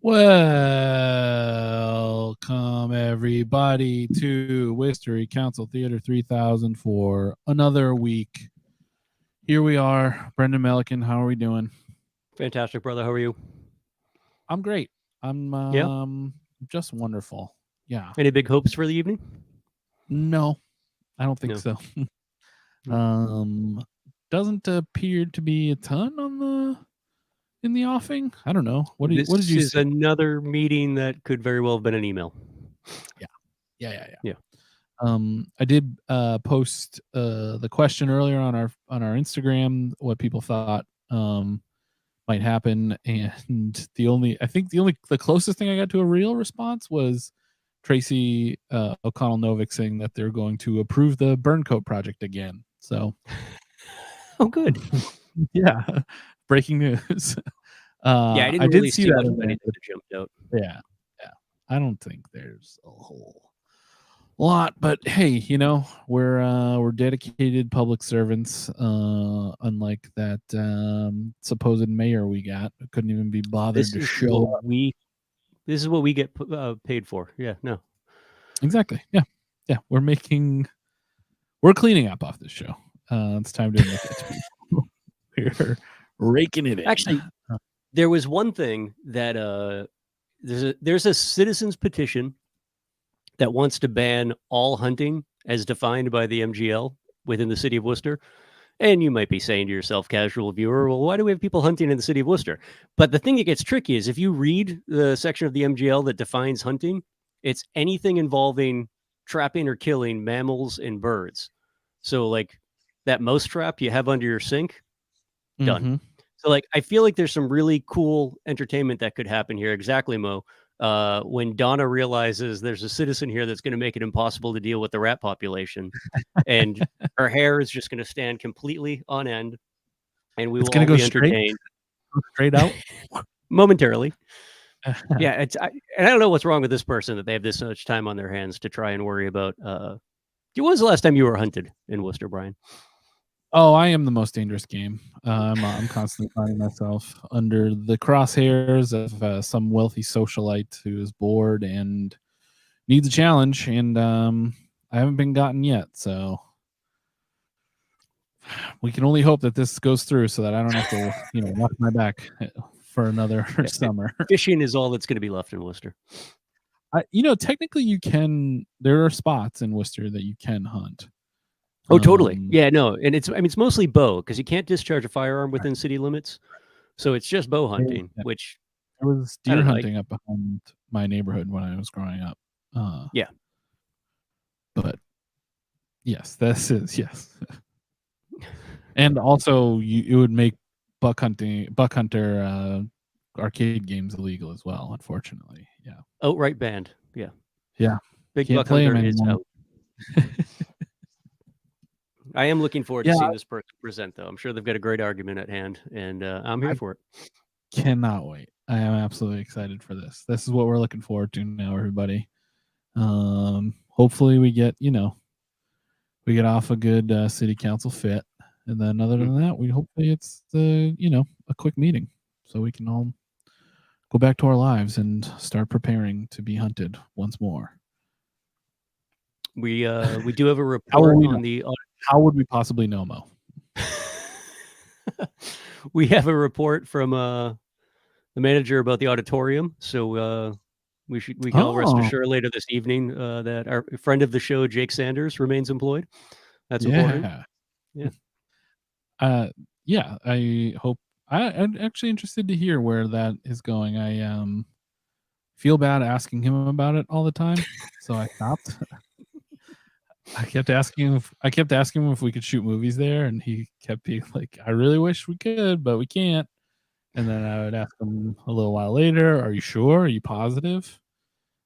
Welcome, everybody, everybody to Worcester Council Theater 3000 for another week. Here we are, Brendan Melican. How are we doing? Fantastic, brother. How are you? I'm great. I'm just wonderful. Yeah. Any big hopes for the evening? No, I don't think No. so. Doesn't appear to be a ton on in the offing. I don't know. What did you This is see? another meeting that could very well have been an email. Yeah. I did post the question earlier on our Instagram what people thought might happen, and the closest thing I got to a real response was Tracy O'Connell Novick saying that they're going to approve the burn coat project again. So, oh, good. Yeah, breaking news. I didn't really see much of anything that jumped out. Yeah. I don't think there's a whole lot, but hey, we're dedicated public servants, unlike that supposed mayor we got who couldn't even be bothered to show up. This is what we get paid for. Yeah, no. Exactly. Yeah. We're cleaning up off this show. It's time to admit that to people. We're raking it in. Actually, there was one thing that there's a citizens petition that wants to ban all hunting as defined by the MGL within the city of Worcester. And you might be saying to yourself, casual viewer, well, why do we have people hunting in the city of Worcester? But the thing that gets tricky is if you read the section of the MGL that defines hunting, it's anything involving trapping or killing mammals and birds. So like that mouse trap you have under your sink, done. Mm-hmm. So like, I feel like there's some really cool entertainment that could happen here. Exactly, Mo. When Donna realizes there's a citizen here that's going to make it impossible to deal with the rat population, and her hair is just going to stand completely on end, and we will all be entertained. Straight out? Momentarily. Yeah, and I don't know what's wrong with this person that they have this much time on their hands to try and worry about. When was the last time you were hunted in Worcester, Brian? Oh, I am the most dangerous game. I'm constantly finding myself under the crosshairs of some wealthy socialite who is bored and needs a challenge, and I haven't been gotten yet. So we can only hope that this goes through, so that I don't have to, watch my back for another summer. Fishing is all that's going to be left in Worcester. Technically, you can. There are spots in Worcester that you can hunt. Oh, totally. Yeah, no. And it's mostly bow because you can't discharge a firearm within city limits. So it's just bow hunting, which it was deer hunting up behind my neighborhood when I was growing up. Yeah. But yes, this is yes. And also it would make buck hunter arcade games illegal as well, unfortunately. Yeah. Outright banned. Yeah. Yeah. Big Buck Hunter is out. I am looking forward to seeing this person present, though. I'm sure they've got a great argument at hand, and I'm here for it. Cannot wait. I am absolutely excited for this. This is what we're looking forward to now, everybody. Hopefully we get off a good city council fit, and then other than that, hopefully it's a quick meeting, so we can all go back to our lives and start preparing to be hunted once more. We do have a report on the. How would we possibly know, Mo? We have a report from the manager about the auditorium, so we can all rest assured later this evening that our friend of the show, Jake Sanders, remains employed. That's important. Yeah. I hope. I'm actually interested to hear where that is going. I feel bad asking him about it all the time, so I stopped. I kept asking him if we could shoot movies there, and he kept being like, "I really wish we could, but we can't." And then I would ask him a little while later, "Are you sure? Are you positive?"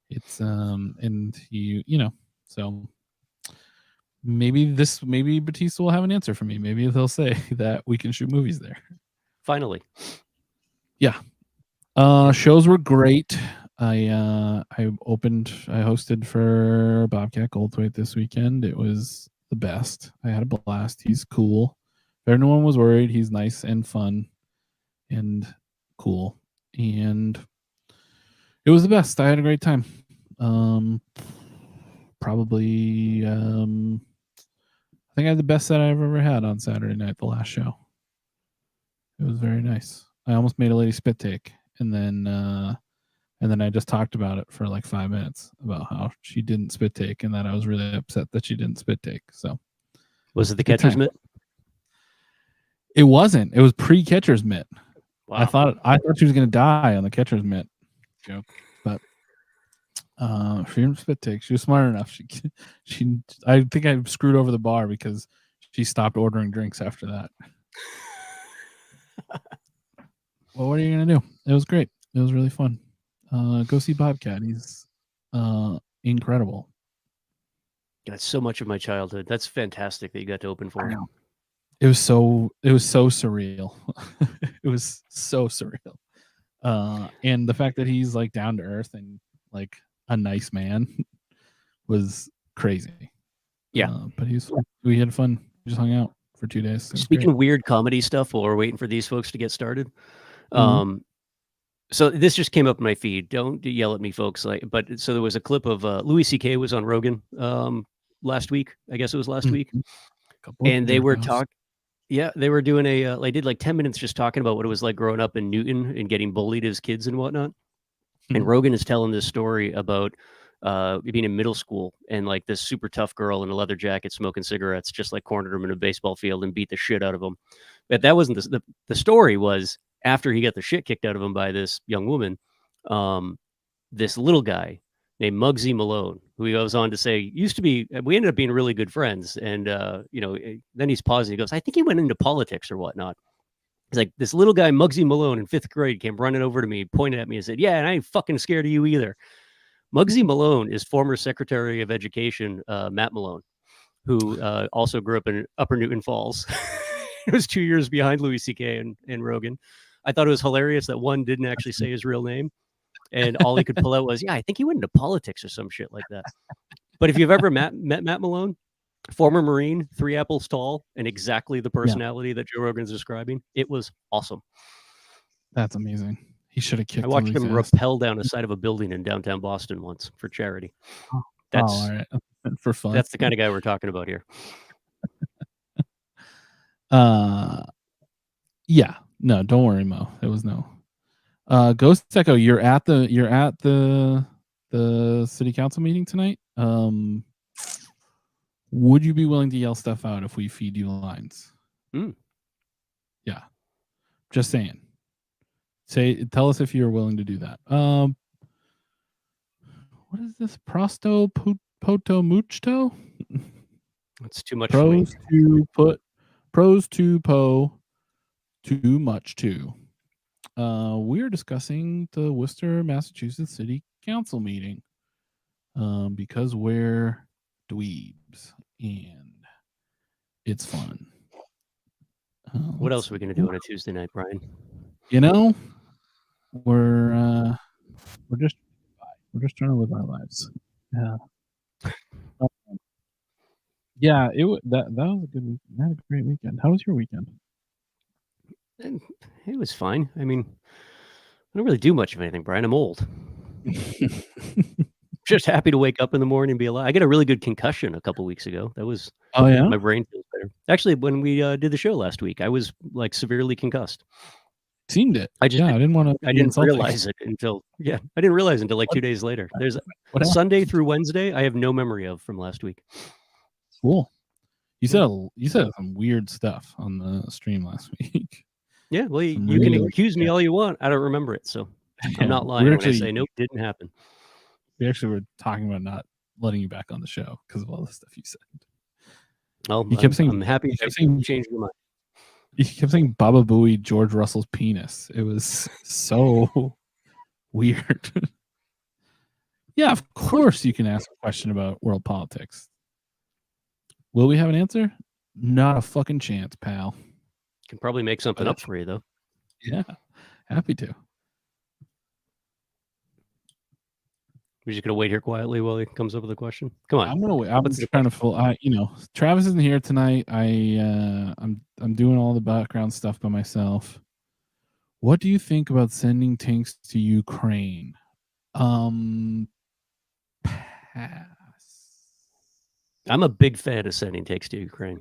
It's and he, so maybe Batista will have an answer for me. Maybe they'll say that we can shoot movies there. Finally. Yeah. Shows were great. I hosted for Bobcat Goldthwait this weekend. It was the best. I had a blast. He's cool. If everyone was worried, he's nice and fun and cool. And it was the best. I had a great time. probably I think I had the best set I've ever had on Saturday night, the last show. It was very nice. I almost made a lady spit take, and then I just talked about it for like 5 minutes about how she didn't spit take, and that I was really upset that she didn't spit take. So, was it the catcher's mitt? It wasn't. It was pre-catcher's mitt. Wow. I thought she was going to die on the catcher's mitt joke, but she didn't spit take. She was smart enough. She I think I screwed over the bar because she stopped ordering drinks after that. Well, what are you going to do? It was great. It was really fun. Go see Bobcat. He's incredible. That's so much of my childhood. That's fantastic that you got to open for him. It was so surreal. It was so surreal. And the fact that he's like down to earth and like a nice man was crazy. Yeah. But we had fun. We just hung out for 2 days. Speaking of weird comedy stuff while we're waiting for these folks to get started. Mm-hmm. So this just came up in my feed. Don't yell at me, folks. So there was a clip of Louis C.K. was on Rogan last week. I guess it was last week. And they were talking. Yeah, they were doing they did like 10 minutes just talking about what it was like growing up in Newton and getting bullied as kids and whatnot. And Rogan is telling this story about being in middle school and like this super tough girl in a leather jacket smoking cigarettes just like cornered him in a baseball field and beat the shit out of him. But that wasn't the story. Was after he got the shit kicked out of him by this young woman, this little guy named Muggsy Malone, who he goes on to say used to be, we ended up being really good friends. And, then he's pausing. He goes, I think he went into politics or whatnot. He's like, this little guy, Muggsy Malone in 5th grade, came running over to me, pointed at me and said, yeah, and I ain't fucking scared of you either. Muggsy Malone is former Secretary of Education, Matt Malone, who also grew up in Upper Newton Falls. It was 2 years behind Louis C.K. and Rogan. I thought it was hilarious that one didn't actually say his real name. And all he could pull out was, yeah, I think he went into politics or some shit like that. But if you've ever met Matt Malone, former Marine, 3 apples tall, and exactly the personality that Joe Rogan's describing, it was awesome. That's amazing. He should have kicked. I watched him rappel down the side of a building in downtown Boston once for charity. That's all right. For fun. That's the kind of guy we're talking about here. Yeah. No, don't worry, Mo. It was no. Ghost Echo, you're at the city council meeting tonight. Would you be willing to yell stuff out if we feed you lines? Yeah. Just saying. Tell us if you're willing to do that. What is this? Prosto poto mucho? That's too much. Pros to po too much too. We are discussing the Worcester, Massachusetts City Council meeting because we're dweebs and it's fun. What else are we going to do on a Tuesday night, Brian? We're just trying to live our lives. Yeah. Yeah, that was a good weekend. I had a great weekend. How was your weekend? It was fine. I mean, I don't really do much of anything, Brian. I'm old. Just happy to wake up in the morning and be alive. I got a really good concussion a couple weeks ago. That was my brain feels better. Actually, when we did the show last week, I was like severely concussed. Seemed it. I didn't realize it until like 2 days later. There's Sunday through Wednesday I have no memory of from last week. Cool. You said some weird stuff on the stream last week. Yeah, well, you can accuse me all you want. I don't remember it, so I'm not lying when I say nope, didn't happen. We actually were talking about not letting you back on the show because of all the stuff you said. Oh, you kept saying, I'm happy you changed your mind. You kept saying Baba Booey George Russell's penis. It was so weird. Yeah, of course you can ask a question about world politics. Will we have an answer? Not a fucking chance, pal. Can probably make something up for you, though. Yeah, happy to. We're just gonna wait here quietly while he comes up with a question. Come on, I'm gonna wait. I'm just trying to Travis isn't here tonight. I'm doing all the background stuff by myself. What do you think about sending tanks to Ukraine? Pass. I'm a big fan of sending takes to Ukraine.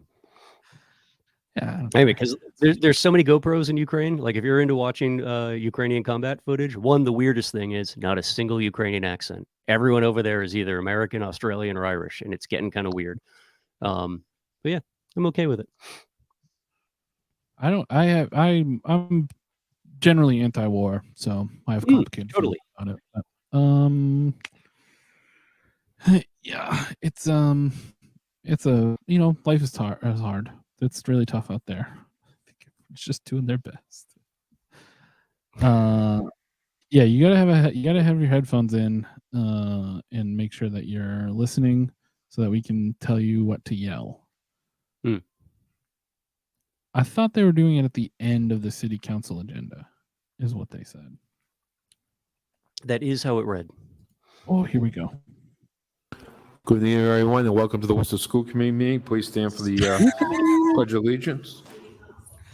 Yeah. Anyway, because there's so many GoPros in Ukraine. Like if you're into watching Ukrainian combat footage, the weirdest thing is not a single Ukrainian accent. Everyone over there is either American, Australian, or Irish, and it's getting kind of weird. But yeah, I'm okay with it. I'm generally anti-war, so I have complicated totally feelings about it. Yeah, it's life is hard. It's really tough out there. I think it's just doing their best. Yeah, you gotta have your headphones in, and make sure that you're listening so that we can tell you what to yell. I thought they were doing it at the end of the city council agenda, is what they said. That is how it read. Oh, here we go. Good evening, everyone, and welcome to the Worcester School Committee meeting. Please stand for the Pledge of Allegiance.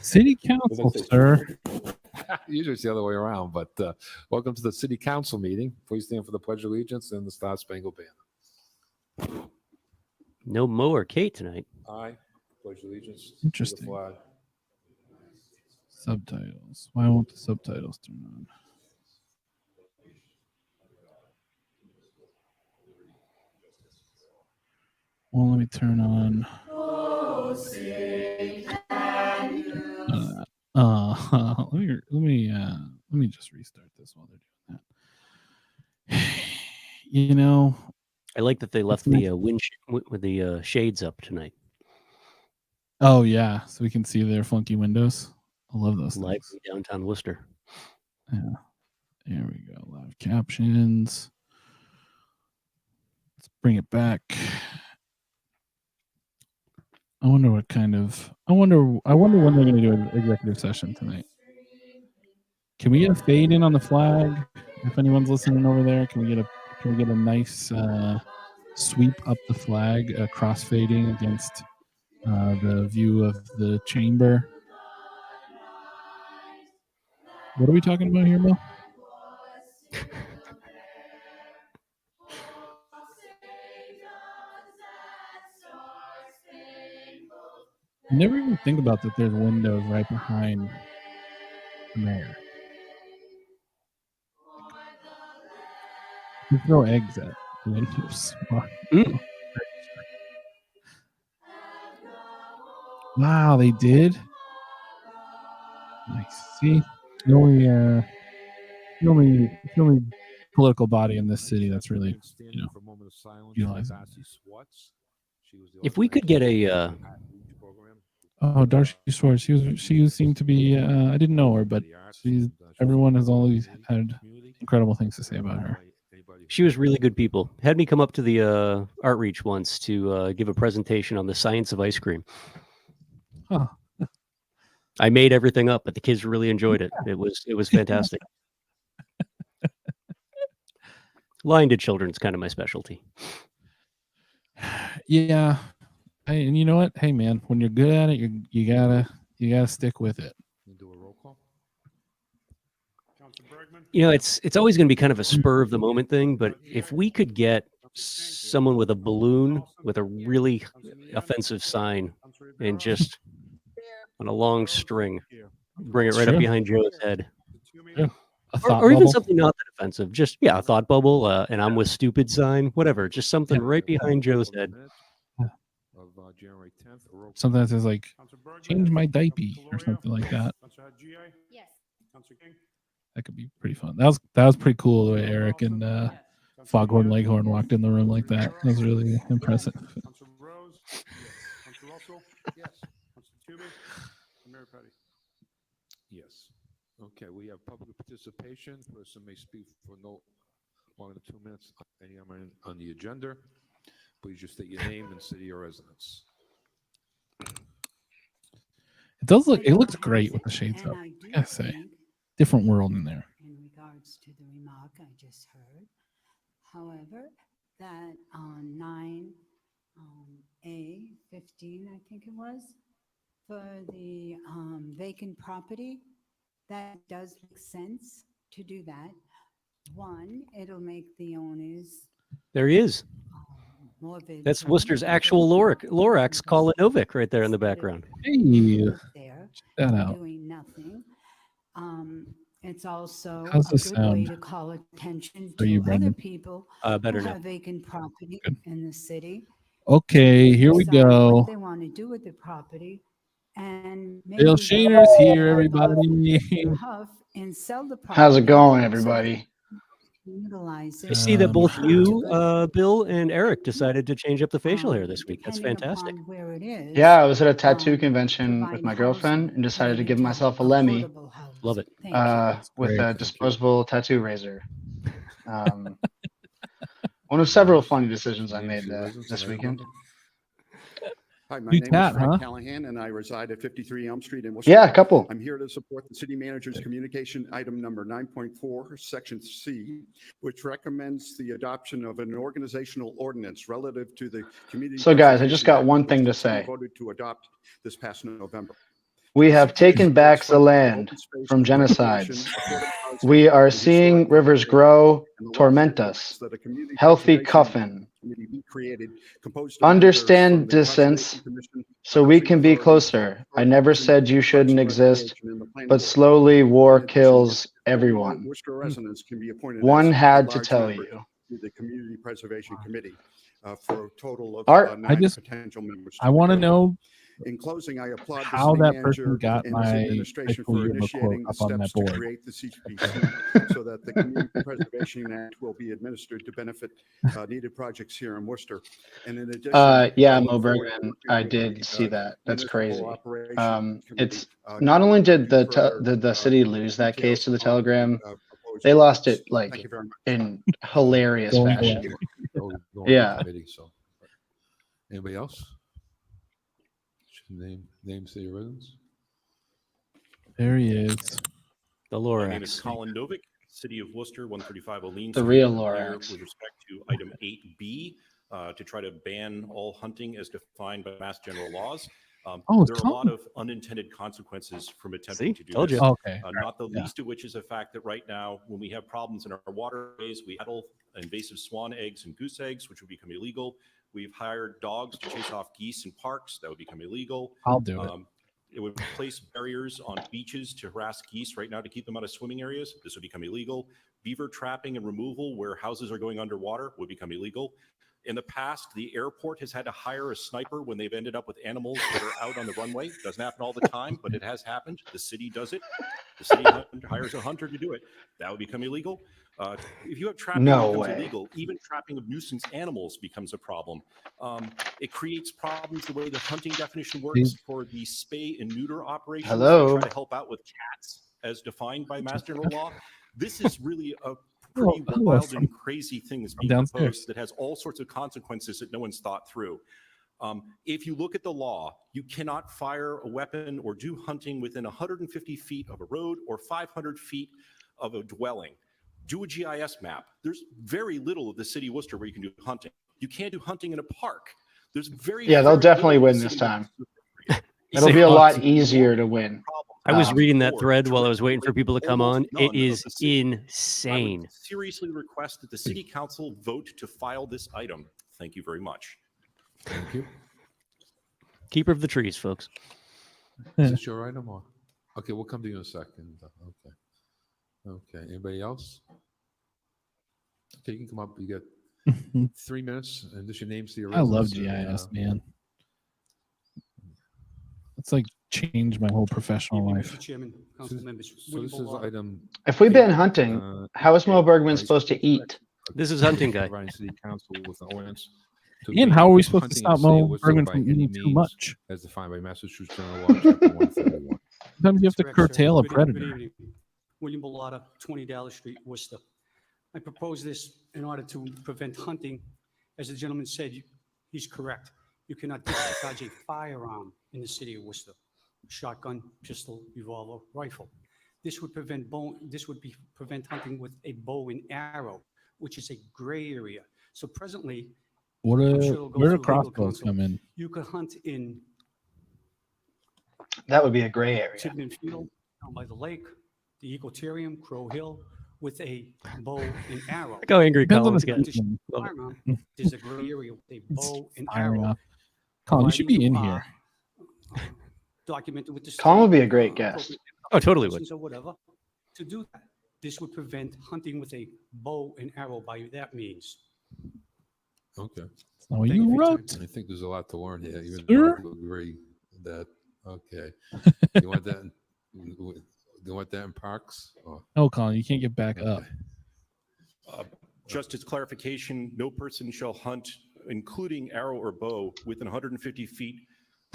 City Council, sir. Usually it's the other way around, but welcome to the City Council meeting. Please stand for the Pledge of Allegiance and the Star Spangled Banner. No Mo or Kate tonight. I pledge allegiance Interesting. to the flag. Subtitles. Why won't the subtitles turn on? Well, let me turn on. Let me just restart this while they're doing that. I like that they left the wind with the shades up tonight. Oh yeah, so we can see their funky windows. I love those Live things. downtown Worcester. Yeah, there we go. Live captions. Let's bring it back. I wonder when they're going to do an executive session tonight. Can we get a fade in on the flag? If anyone's listening over there, can we get a nice sweep up the flag, cross-fading against the view of the chamber? What are we talking about here, Mo? I never even think about that there's windows right behind the mayor. You throw eggs at the windows. Wow, they did. Nice. See, the only political body in this city that's really utilizing. If we could get a Darcy Schwartz, she seemed to be. I didn't know her, but everyone has always had incredible things to say about her. She was really good people. Had me come up to the Outreach once to give a presentation on the science of ice cream. Huh. I made everything up, but the kids really enjoyed it. It was fantastic. Lying to children is kind of my specialty. Yeah, and you know what? Hey, man, when you're good at it, you gotta stick with it. Do a roll call. It's always going to be kind of a spur of the moment thing, but if we could get someone with a balloon with a really offensive sign and just on a long string, bring it right up behind Joe's head. Yeah. Or even something not that offensive. Just, a thought bubble, and I'm with stupid sign, whatever. Just something right behind Joe's head. Something that says like, change my diaper or something like that. Yes. That could be pretty fun. That was pretty cool the way Eric and Foghorn Leghorn walked in the room like that. That was really impressive. Yes. Okay, we have public participation. Person may speak for no longer than 2 minutes. Any item on the agenda. Please just state your name and city or residence. It looks great with the shades up. I gotta say, different world in there. In regards to the remark I just heard, however, that on 9A15, I think it was, for the vacant property, that does make sense to do that. One, it'll make the owners There he is. more vigilant. That's Worcester's because actual Lorax, people Colin Novick, right there in the instead of background. Hey, there that and out. doing nothing. It's also How's a this good way sound to call attention for you, to other Brendan? people Better who now. have vacant property Good. in the city. Okay, here we Decide go. what they want to do with the property, and Bill maybe they'll Shainer's here, huff everybody. and puff and sell the property. How's it going, so everybody? utilize I it. see that both Um, you, Bill, and Eric decided to change up the facial hair this week. That's Depending fantastic. upon where it is. Yeah, I was at a tattoo um, convention with provide my girlfriend housing and decided to related give to myself a Lemmy affordable housing. Love it. Thank you. with great. a disposable tattoo razor. One of several funny decisions I made this weekend. Hi, my You name tat, is Frank huh? Callahan, and I reside at 53 Elm Street in Worcester. Yeah, a couple. I'm here to support the city manager's communication item number 9.4, section C, which recommends the adoption of an organizational ordinance relative to the community. So, guys, I just Preservation got Act, one which thing the to city say. Voted to adopt this past November. We have taken back the Open land space from recreation, genocides. affordable housing, We are and seeing historic rivers preservation, grow, and the torment legislature us. that a community Healthy preservation coffin. committee be created, composed of members Understand from the distance Conservation Commission, so we Housing can be Authority, closer. I never Housing, said you Parks shouldn't and exist, Recreation, and the Planning but Board. slowly In war addition, kills if everyone. Worcester residents can be appointed One as had to at-large tell members you. to the Community Preservation Committee for a total of Art, 9 just- potential members. I want to know In closing, I applaud the how city that manager person got and his my administration high school for yearbook quote initiating the up on that steps to board. create the CPC so that the Community Preservation Act will be administered to benefit needed projects here in Worcester. And in addition, Yeah, I look Mo forward to Bergman, working I with did the, see that. That's Municipal crazy. Operations It's Committee, not only did to the further, city lose that details case to the on the, Telegram, proposed they lost ordinance. it like Thank you very much. in hilarious Going fashion. away. Yeah. Committee, so. Anybody else? Should name city residents? There he is. The My name is Lorax. Colin Novick, City of Worcester, 135 Olean. The Street. real I'm here Lorax. with respect to item 8B, to try to ban all hunting as defined by Mass General laws. Oh, There are a lot of unintended consequences from attempting See? to do Told this. you. Okay. Not the Yeah. least of which is the fact that right now, when we have problems in our waterways, we handle invasive swan eggs and goose eggs, which would become illegal. We've hired dogs to chase off geese in parks. That would become illegal. I'll do it. It would place barriers on beaches to harass geese right now to keep them out of swimming areas. This would become illegal. Beaver trapping and removal where houses are going underwater would become illegal. In the past, the airport has had to hire a sniper when they've ended up with animals that are out on the runway. It doesn't happen all the time, but it has happened. The city does it. The city hires a hunter to do it. That would become illegal. If you have trapping No becomes way. illegal, even trapping of nuisance animals becomes a problem. It creates problems the way the hunting definition works for the spay and neuter operations. Hello? Try to help out with cats as defined by Mass General Law. This is really a pretty Hello wild from- and crazy thing that's being downstairs. proposed that has all sorts of consequences that no one's thought through. If you look at the law, you cannot fire a weapon or do hunting within 150 feet of a road or 500 feet of a dwelling. Do a GIS map. There's very little of the city of Worcester where you can do hunting. You can't do hunting in a park. There's very Yeah, they'll very definitely little of win the this city of time. Worcester. It'll be a lot easier to win. I was Wow. reading that thread while I was waiting for people to come on. Almost It none is of the city. I insane. would seriously request that the city council vote to file this item. Thank you very much. Thank you. Keeper of the trees, folks. Is this your item or? Okay, we'll come to you in a second. Okay. Okay, anybody else? Okay, you can come up. You get 3 minutes and just your names to your I love residents and, GIS, man. It's like changed my whole professional Evening, life. Mr. Chairman, So council this- members. so William this is Ballard. item. If we ban eight, hunting, how is Mo Bergman supposed to eat? This is hunting guy. Bryan City Council with an ordinance to And ban how are we supposed to hunting in stop the city of Mo Worcester Bergman by from any eating too means much? As defined by Massachusetts General Law, Chapter 131. Sometimes you have to Correct, sir. curtail a Good predator. evening. William Ballard, 20 Dallas Street, Worcester. I propose this in order to prevent hunting. As the gentleman said, he's correct. You cannot discharge a firearm in the city of Worcester. Shotgun, pistol, revolver, rifle. This would prevent prevent hunting with a bow and arrow, which is a gray area. So presently, What I'm a, sure it'll go where do through legal crossbows counsel. come in? you could hunt in That would be a gray area. Tiverton Field, down by the lake, the Ecotarium, Crow Hill, with a bow and arrow. Look how angry Depends on Colin's the getting. season. Love it. Firearm, there's a gray area with a bow and Firing arrow. up. Colin, you should be in providing here. Documented with the Colin would state, be a great guest. appropriate Oh, totally would. license or whatever, to do that. This would prevent hunting with a bow and arrow by that means. Okay. That's not what Thank you you for your wrote. time. I think there's a lot to learn here. Even Sure. though I agree that, okay. You want that, you want that in parks? Or- No, Colin, you can't get back up. Just as clarification, no person shall hunt, including arrow or bow, within 150 feet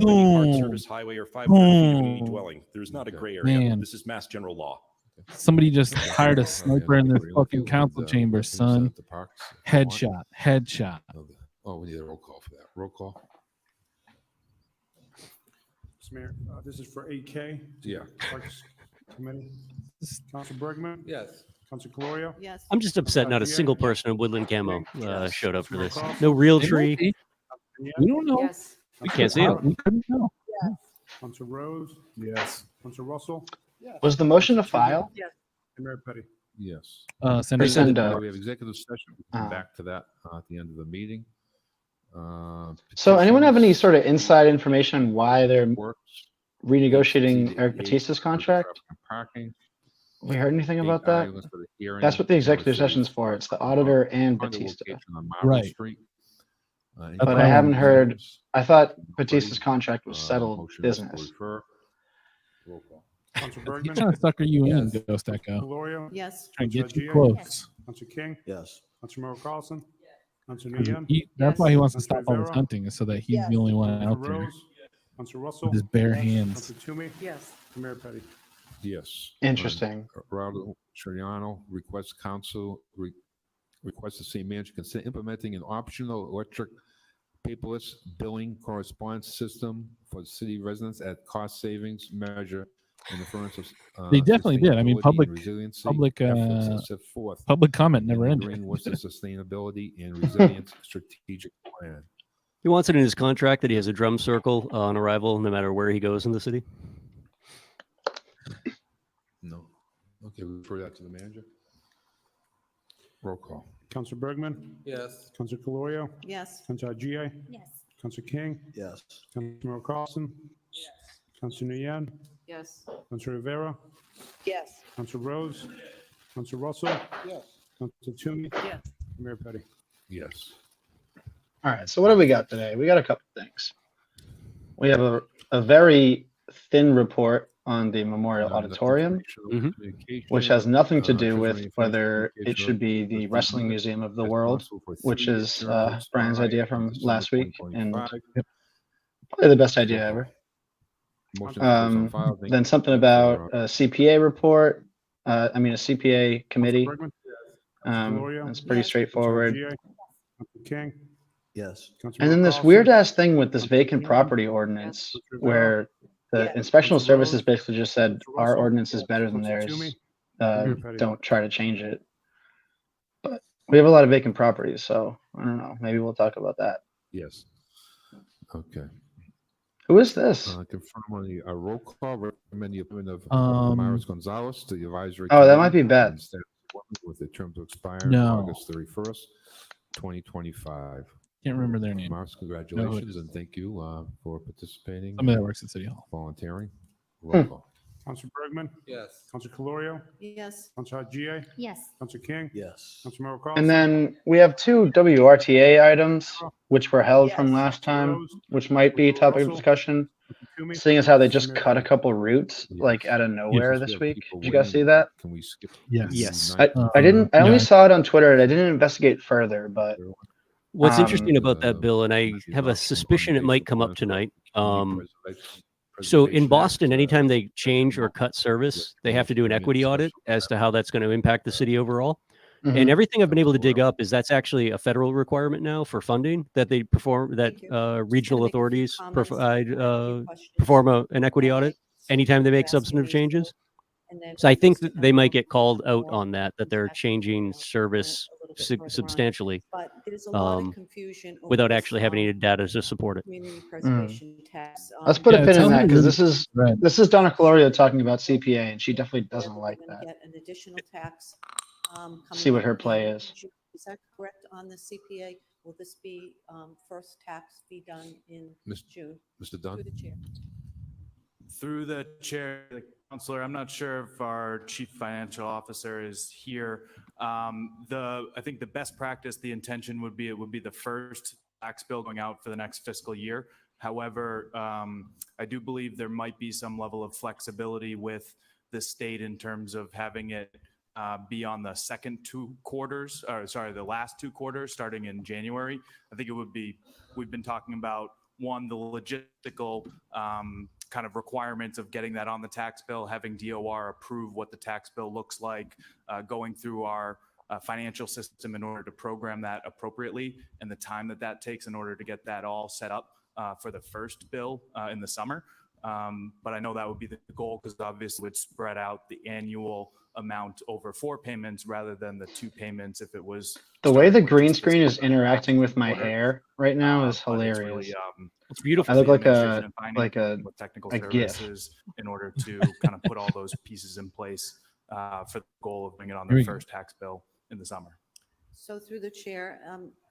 of any Park Boom. Service highway or 500 feet of any Boom. dwelling. There's not a Okay. gray area. Man. This is mass general law. Somebody just hired a Okay, sniper in this we're fucking looking council at, chamber, can you send son. it to parks if you want? Headshot. Headshot. Oh, we need a roll call for that. Roll call? Mr. Mayor, this is for 8K. Yeah. Parks Committee. Council Bergman? Yes. Council Calorio? Yes. I'm just upset not a Yeah. single person in Woodland Camo Yes. showed up for this. Councilmember No real They might tree. be. Yeah. We don't know. Yes. We can't see it. We couldn't know. Council Rose? Yes. Council Russell? Was the motion to file? And Mayor Petty? Yes. Send Or it. send, We have executive session. We come back to that at the end of the meeting. So anyone have any Petitions, sort of inside information on why they're works, renegotiating Eric CDA, Batista's for contract? traffic and Parking. We heard anything about eight that? items for the hearing, That's what the executive North session's City's for. It's the auditor and condo Batista. location on Marble Right. Street. But I haven't heard- items, I thought nobody, Batista's contract was settled motion is to business. refer. Roll call. Council What Bergman? kind of sucker you in, Yes. Ghost Echo? Calorio? Yes. Trying to get you Council close. Council King? Yes. Councilmember Carlson? Council 'Cause Nguyen? that's why he wants to Councilor stop all his Rivera? hunting, is so that he's Yes. the only one Council out there Rose? Council Russell? with his bare hands. Council Toomey? Yes. And Mayor Petty? Yes. Interesting. Raul Triano requests requests the city manager consider implementing an optional electric paperless billing correspondence system for city residents at cost savings measure in the furnace of. They definitely did. I mean, sustainability and public- resiliency public, efforts as set forth Public comment in never the ended. Green Worcester Sustainability and Resilience Strategic Plan. He wants it in his contract that he has a drum circle on arrival, no matter where he goes in the city. No. Okay, we refer that to the manager. Roll call. Council Bergman? Yes. Council Calorio? Yes. Council Agia? Yes. Council King? Yes. Councilmember Carlson? Council Nguyen? Yes. Council Rivera? Yes. Council Rose? Council Russell? Yes. Council Toomey? Yes. Mayor Petty? Yes. All right. So what do we got today? We got a couple things. We have a very thin report on the Memorial Auditorium, which has nothing to do with whether it should be the Wrestling Museum of the World, which is Brian's idea from last week, and probably the best idea ever. Then something about a CPA report, a CPA committee. Bergman? It's pretty straightforward. Council King? Yes. And then this weird ass thing with this vacant property ordinance where the inspectional services basically just said our ordinance is better than theirs. Don't try to change it. But we have a lot of vacant properties, so I don't know. Maybe we'll talk about that. Yes. Okay. Who is this? Confirm on the roll call, recommend the appointment of Myros Gonzalez to the advisory. Oh, that might be committee Beth. on staff appointment with the term to expire No. August 31st, 2025. Can't remember their name. Myros, congratulations and thank you for participating, Somebody that works at City Hall. volunteering. Roll call. Council Bergman? Yes. Council Calorio? Yes. Council Agia? Yes. Council King? Yes. Councilmember Carlson? And then we have two WRTA items, which were held from last time, which might be topic of discussion, Council Toomey? seeing as how they just cut a couple routes like out of nowhere this week. Did you guys see that? Can we skip? Yes. Yes. I Yeah. only saw it on Twitter and I didn't investigate further, but What's Um, interesting about that bill, and I have a suspicion it might come up tonight. So in Boston, anytime they change or cut service, they have to do an equity audit as to how that's going to impact the city overall. mhm. And everything I've been able to dig up is that's actually a federal requirement now for funding that they perform, that Thank you. Just gonna regional make a few authorities comments, provide, a few questions. perform an equity audit anytime they make substantive changes. So I think that they might get called out on that they're changing service substantially But there's a lot um, of confusion over without this, actually having any data to support it. community preservation tax. Let's put a Yeah, pin in tell that me because when- this is Donna Calorio talking about CPA and she definitely doesn't like that. Get an additional tax see what her up play in is. June. Is that correct on the CPA? Will this be first tax be done in June? Mr. Dunn? Through the chair. Through the chair, the counselor, I'm not sure if our chief financial officer is here. I think the best practice, the intention would be, it would be the first tax bill going out for the next fiscal year. However, I do believe there might be some level of flexibility with the state in terms of having it be on the second two quarters, or sorry, the last two quarters starting in January. I think it would be, we've been talking about one, the logistical kind of requirements of getting that on the tax bill, having DOR approve what the tax bill looks like, going through our financial system in order to program that appropriately, and the time that that takes in order to get that all set up for the first bill in the summer. But I know that would be the goal, because obviously it would spread out the annual amount over 4 payments rather than the 2 payments if it was. The way the starting with green just screen is fiscal interacting with my quarter. hair right now is But it's hilarious. really, It's beautiful. I look the like administration a and finance like a working with technical a GIF. services in order to kind of put all those pieces in place for the goal of bringing it on Here the we go. first tax bill in the summer. So through the chair,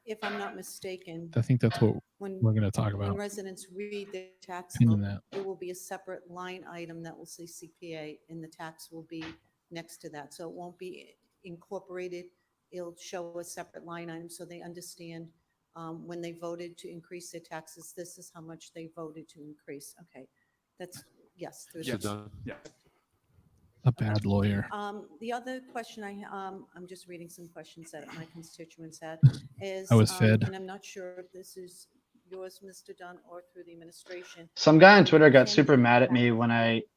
if I'm not mistaken, I think that's what when we're going to talk when about. residents read their tax Opinion bill, that. it will be a separate line item that will say CPA, and the tax will be next to that. So it won't be incorporated. It'll show a separate line item so they understand when they voted to increase their taxes, this is how much they voted to increase. Okay, that's, yes. through the Mr. Dunn? Yeah. A bad lawyer. The other question I'm just reading some questions that my constituents had is, I was fed. and I'm not sure if this is yours, Mr. Dunn, or through the administration. Some guy on Twitter got Can super you- mad at me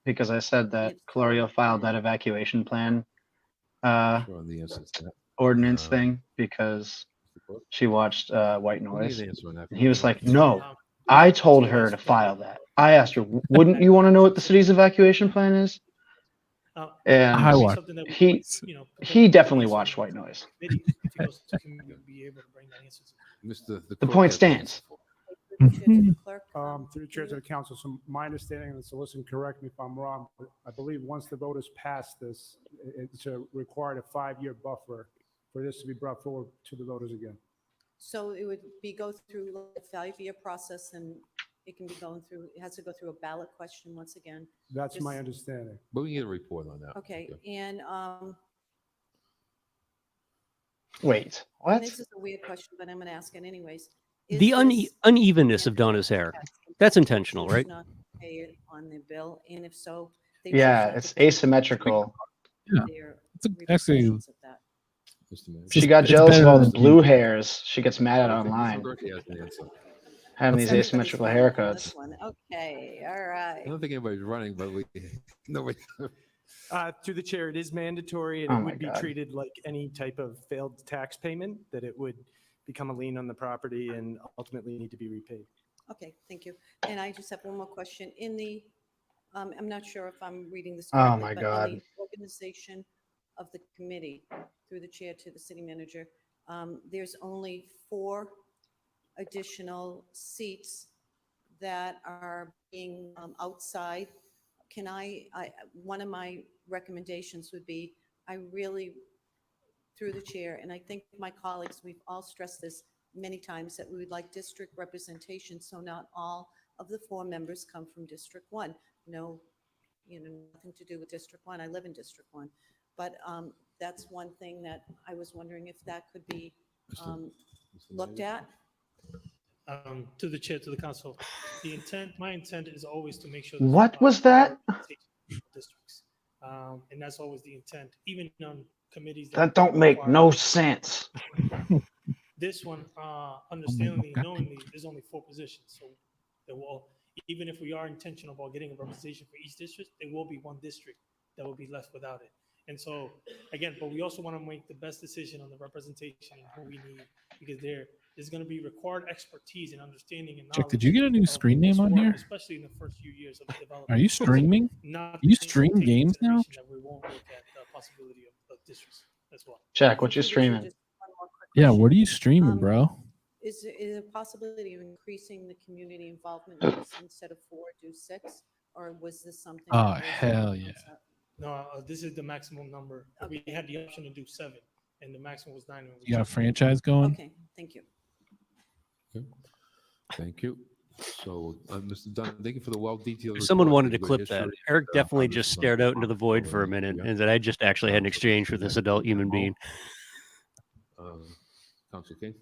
because I said that Colorio filed that evacuation plan Sure, the answer to that. ordinance thing because Mr. Clerk? she watched White I'll Noise. give you the answer on that. And he was like, no, I told her to file that. I asked her, wouldn't you want to know what the city's evacuation plan is? And I watched. Something that we he could, you know, he definitely watched White Noise. committee, if he goes to committee, we'll be able to bring that answer to. Mr. The clerk point has the answer. stands. Through the chair to the clerk. Through the chair to the council, so my understanding, and Solicitor, correct me if I'm wrong, but I believe once the voters pass this, it's required a 5-year buffer for this to be brought forward to the voters again. So it would be go through a 5-year process, and it can be going through, it has to go through a ballot question once again. That's my Just- understanding. But we can get a report on that. Okay, and Wait, what? this is a weird question, but I'm going to ask it anyways. The Is this- unevenness of Donna's hair. That's intentional, right? Not pay it on their bill, and if so, they Yeah, should have it's to pay asymmetrical. their It's actually repercussions of that. Mr. Manager? She got It's jealous better of all the than- blue hairs she gets mad at I think Mr. online, Clerk has the answer. having these Everybody's asymmetrical running on haircuts. this one. Okay, all I right. don't think anybody's running, but nobody. Through the chair, it is mandatory and Oh it my would be God. treated like any type of failed tax payment, that it would become a lien on the property and ultimately need to be repaid. Okay, thank you. And I just have one more question. In the, I'm not sure if I'm reading this Oh correctly. my but God. in the organization of the committee, through the chair to the city manager, there's only 4 additional seats that are being outside. Can one of my recommendations would be, I really, through the chair, and I think my colleagues, we've all stressed this many times, that we would like district representation, so not all of the 4 members come from District 1. No, nothing to do with District 1. I live in District 1. But that's one thing that I was wondering if that could be looked at. To the chair, to the council, my intent is always to make sure. What was that? Districts. And that's always the intent, even on committees. That don't make no sense. This one, understandably, knowingly, there's only 4 positions. So there will, even if we are intentional about getting a representation for each district, there will be 1 district that will be left without it. And so, again, but we also want to make the best decision on the representation and who we need, because there's going to be required expertise and understanding and Jack, knowledge. did you get a new of screen this name on work, here? especially in the first few years of the development. Are you streaming? Not You taking stream into games now? consideration that we won't look at the possibility of districts as well. Jack, what you streaming? Just one more quick Yeah, question. what are you streaming, bro? Is there a possibility of increasing the community involvement instead of 4, do 6? Or was this something? Oh, that was- hell yeah. No, this is the maximum number. We had the option to do 7. and the maximum was 9. You got a franchise going? Okay, thank you. Okay. Thank you. So, Mr. Dunn, thank you for the well-detailed. If someone report. wanted to Good clip that, history, Eric definitely how this just is stared out into the void unfolding for a minute, area. and that I just actually had an exchange with this adult human being. Council King?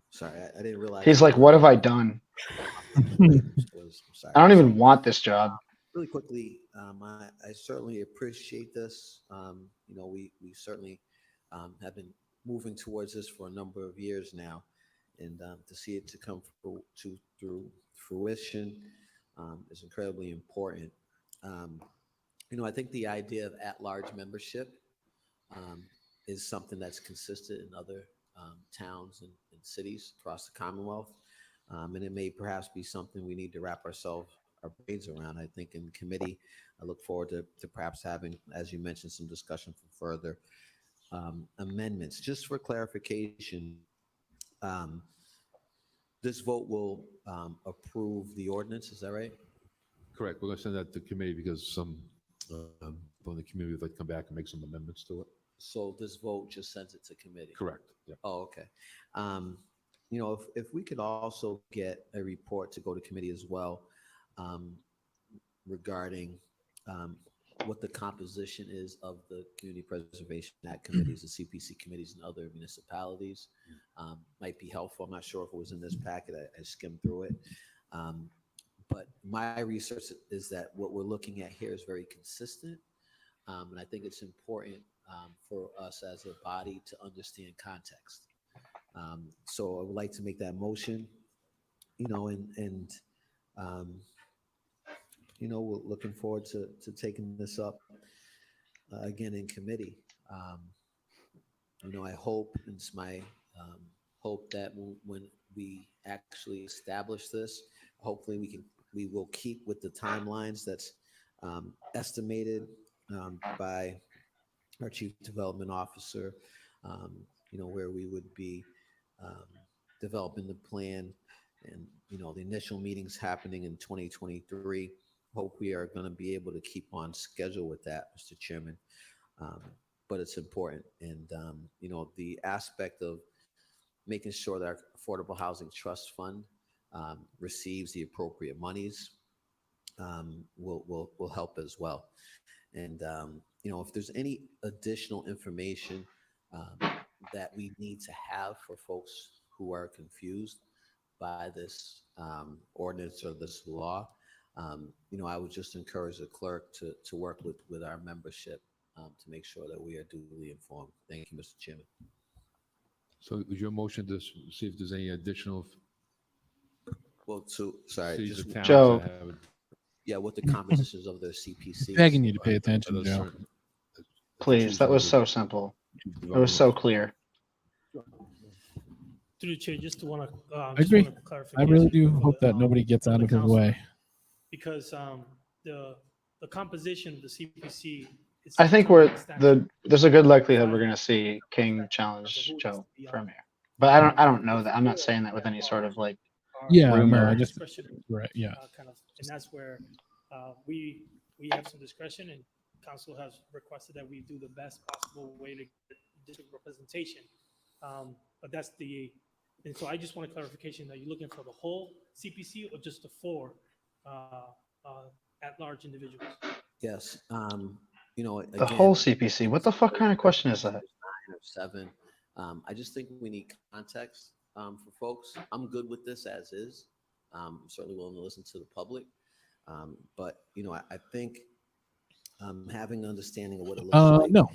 Sorry, I didn't realize. He's like, what have I done? I don't even want this job. Really quickly, I certainly appreciate this. You know, we certainly have been moving towards this for a number of years now, and to see it to come through fruition is incredibly important. You know, I think the idea of at-large membership is something that's consistent in other towns and cities across the Commonwealth, and it may perhaps be something we need to wrap our brains around. I think in committee, I look forward to perhaps having, as you mentioned, some discussion for further amendments. Just for clarification, this vote will approve the ordinance, is that right? Correct. We're going to send that to committee because some from the community would like to come back and make some amendments to it. So this vote just sends it to committee? Correct. Yeah. Oh, okay. You know, if we could also get a report to go to committee as well regarding what the composition is of the Community Preservation Act committees, the CPC committees in other municipalities, might be helpful. I'm not sure if it was in this packet. I skimmed through it. But my research is that what we're looking at here is very consistent. And I think it's important for us as a body to understand context. So I would like to make that motion, you know, and you know, we're looking forward to taking this up again in committee. You know, I hope, and it's my hope that when we actually establish this, hopefully we will keep with the timelines that's estimated by our Chief Development Officer, you know, where we would be developing the plan and, you know, the initial meetings happening in 2023. Hope we are going to be able to keep on schedule with that, Mr. Chairman. But it's important. And, you know, the aspect of making sure that our Affordable Housing Trust Fund receives the appropriate monies will help as well. And, you know, if there's any additional information that we need to have for folks who are confused by this ordinance or this law, you know, I would just encourage the clerk to work with our membership to make sure that we are duly informed. Thank you, Mr. Chairman. So is your motion to see if there's any additional? Well, sorry, just Joe. Yeah, what the compositions of the CPC. Begging you to pay attention, Joe. Please, that was so simple. It was so clear. Through the chair, just to want to. I agree. I really do hope that nobody gets out of his way. Because the composition of the CPC. I think there's a good likelihood we're going to see King challenge Joe for mayor, but I don't know that. I'm not saying that with any sort of like rumor. No, I just right, yeah. Kind of, and that's where we have some discretion, and council has requested that we do the best possible way to get district representation. But that's and so I just want a clarification that you're looking for the whole CPC or just the 4 at-large individuals. Yes. You know, again, the whole CPC. What the fuck kind of question is that? 9 or 7. I just think we need context for folks. I'm good with this as is. I'm certainly willing to listen to the public. But, you know, I think having an understanding of what it looks like. No,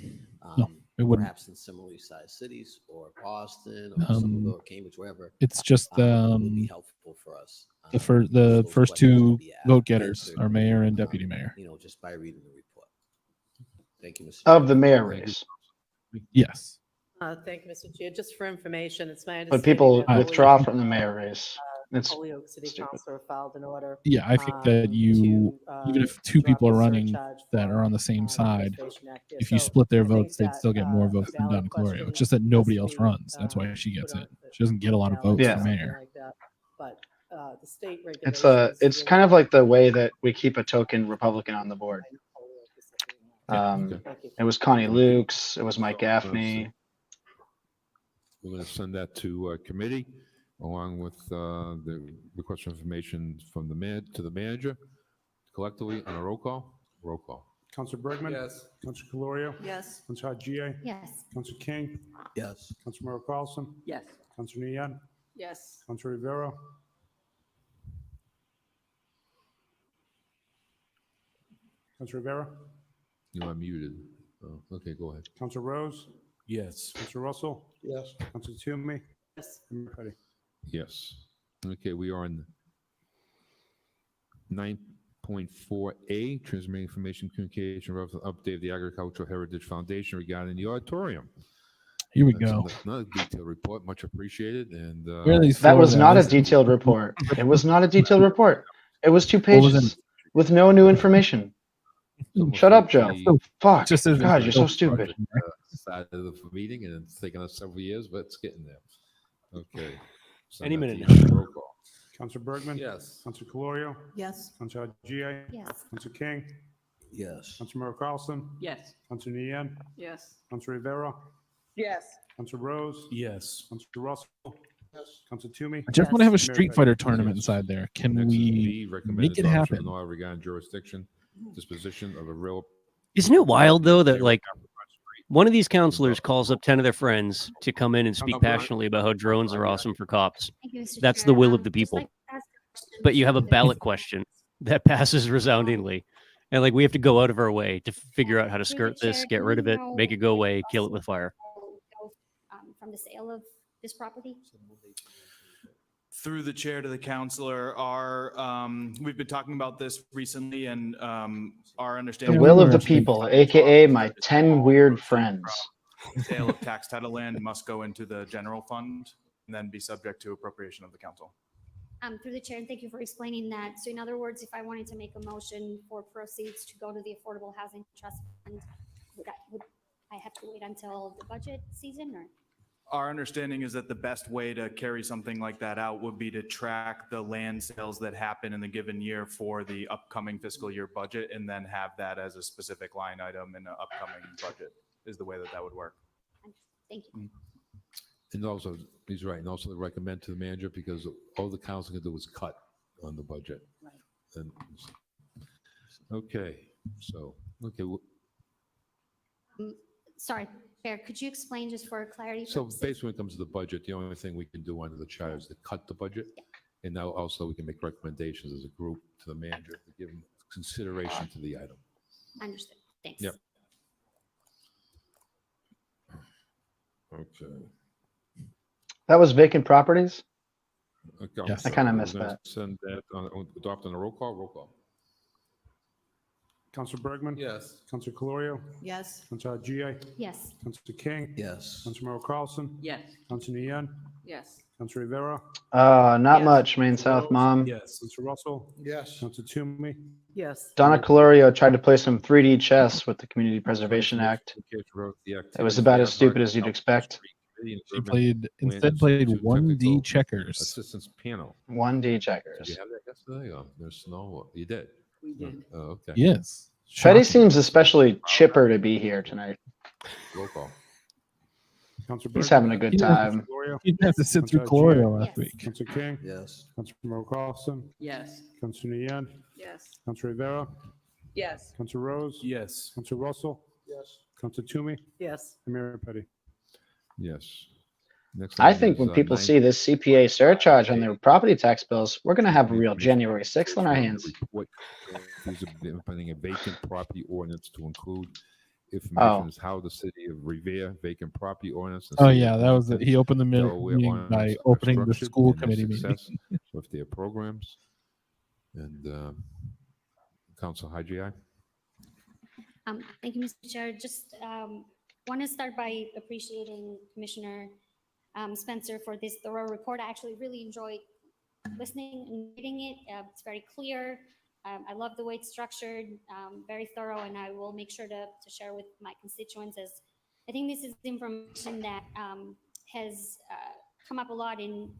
it wouldn't. Perhaps in similarly sized cities or Boston or Somerville or Cambridge, wherever. It's just would be helpful for us. The first 2 vote getters are mayor and deputy mayor. You know, just by reading the report. Thank you, Mr. Of the mayor race. Yes. Thank you, Mr. Chair. Just for information, it's my understanding. But people that withdraw from the mayor race. It's Holyoke City Council filed an order. Yeah, I think that you, even if 2 people are running that are on the same side, if you split their votes, they'd still get more votes than Donna Clorio. It's just that nobody else runs. That's why she gets it. She doesn't get a lot of votes for mayor. But the state regulations. It's kind of like the way that we keep a token Republican on the board. It was Connie Lukes. It was Mike Gaffney. We're going to send that to committee along with the request for information from the to the manager collectively on a roll call. Roll call. Councilor Bergman? Yes. Councilor Calorio? Yes. Councilor Haji? Yes. Councilor King? Yes. Councilor Carlson? Yes. Councilor Nian? Yes. Councilor Rivera? Councilor Rivera? You are muted. Oh, okay, go ahead. Councilor Rose? Yes. Councilor Russell? Yes. Councilor Toomey? Yes. And Mayor Petty. Yes. Okay, we are on 9.4A, transmitting information communication about the update of the Agricultural Heritage Foundation regarding the auditorium. Here we That's go. Another detailed report, much appreciated. And Where are these That was floors not a at? detailed report. It was not a detailed report. It was 2 What was pages with no new information. almost Shut like up, Joe. the Fuck. Just isn't God, you're so no stupid. side of the meeting, and it's taken us several years, but it's getting there. Okay. Send Any that minute to you. now. Roll call. Councilor Bergman? Yes. Councilor Calorio? Yes. Councilor Haji? Yes. Councilor King? Yes. Councilor Carlson? Yes. Councilor Nian? Yes. Councilor Rivera? Yes. Councilor Rose? Yes. Councilor Russell? Councilor Toomey? I just want to have a Mayor Street Petty. Fighter tournament inside there. Can Next is we B, recommended make it adoption of happen? an order regarding jurisdiction, disposition of a real. Isn't it wild though that like one of these counselors calls up 10 of their friends to come in and speak passionately about how drones are awesome for cops? Thank you, Mr. That's Chair. the will of the Just people. like to ask a question But you have a to the- ballot question that passes resoundingly. And like we have to go out of our way to figure out how to Through the skirt this, chair, get do rid we of it, know make it go when away, kill it costs with fire. will go, from the sale of this property? Through the chair to the counselor, we've been talking about this recently, and our The understanding. will of the people, aka my 10 weird friends. Sale of tax title land must go into the general fund and then be subject to appropriation of the council. Through the chair, and thank you for explaining that. So in other words, if I wanted to make a motion for proceeds to go to the Affordable Housing Trust Fund, would I have to wait until the budget season or? Our understanding is that the best way to carry something like that out would be to track the land sales that happen in the given year for the upcoming fiscal year budget and then have that as a specific line item in the upcoming budget is the way that that would work. Thank you. And also, he's right, and also to recommend to the manager, because all the council can do is cut on the budget. Right. And, okay, so, okay, Sorry, Chair, could you explain just for clarity? so purposes? basically when it comes to the budget, the only thing we can do under the charter is to cut the budget. And now also we can make recommendations as a group to the manager to give him consideration to the item. Understood. Thanks. Yep. Okay. That was vacant properties? Okay, I'm Yes. I kinda sorry, missed we're gonna that. Send that on, adopt on a roll call, roll call. Councilor Bergman? Yes. Councilor Calorio? Yes. Councilor Haji? Yes. Councilor King? Yes. Councilor Carlson? Yes. Councilor Nian? Yes. Councilor Rivera? Not Yes. much, Main South Mom. Yes. Councilor Russell? Yes. Councilor Toomey? Yes. Donna Calorio tried to play some 3D chess with the Community Preservation Act. It was about as stupid as you'd expect. She played instead played 1D checkers. Assistance panel. 1D Did checkers. you have that yesterday? Oh, there's snow. You did? We did. Oh, okay. Yes. Petty Shocking. seems especially chipper to be here tonight. Roll call. Councilor He's Bergman? having a good time. Calorio? You didn't have to sit through Councilor Haji? Clorio last Yes. week. Councilor King? Yes. Councilor Carlson? Yes. Councilor Nian? Yes. Councilor Rivera? Yes. Councilor Rose? Yes. Councilor Russell? Yes. Councilor Toomey? Yes. And Mayor Petty. Yes. Next I item think is, when people 9. see this CPA surcharge on their property tax bills, we're gonna have a real January 6th on our hands. Report implementing a vacant property ordinance to include Oh. information as how the city of Revere vacant property ordinance. and Oh city yeah, of that was it. Melican, He opened the Delaware meeting ordinance by are opening the structured school and their committee meeting. success with their programs. And Council Haji? Thank you, Mr. Chair. Just want to start by appreciating Commissioner Spencer for this thorough report. I actually really enjoyed listening and reading it. It's very clear. I love the way it's structured, very thorough, and I will make sure to share with my constituents, as I think this is information that has come up a lot in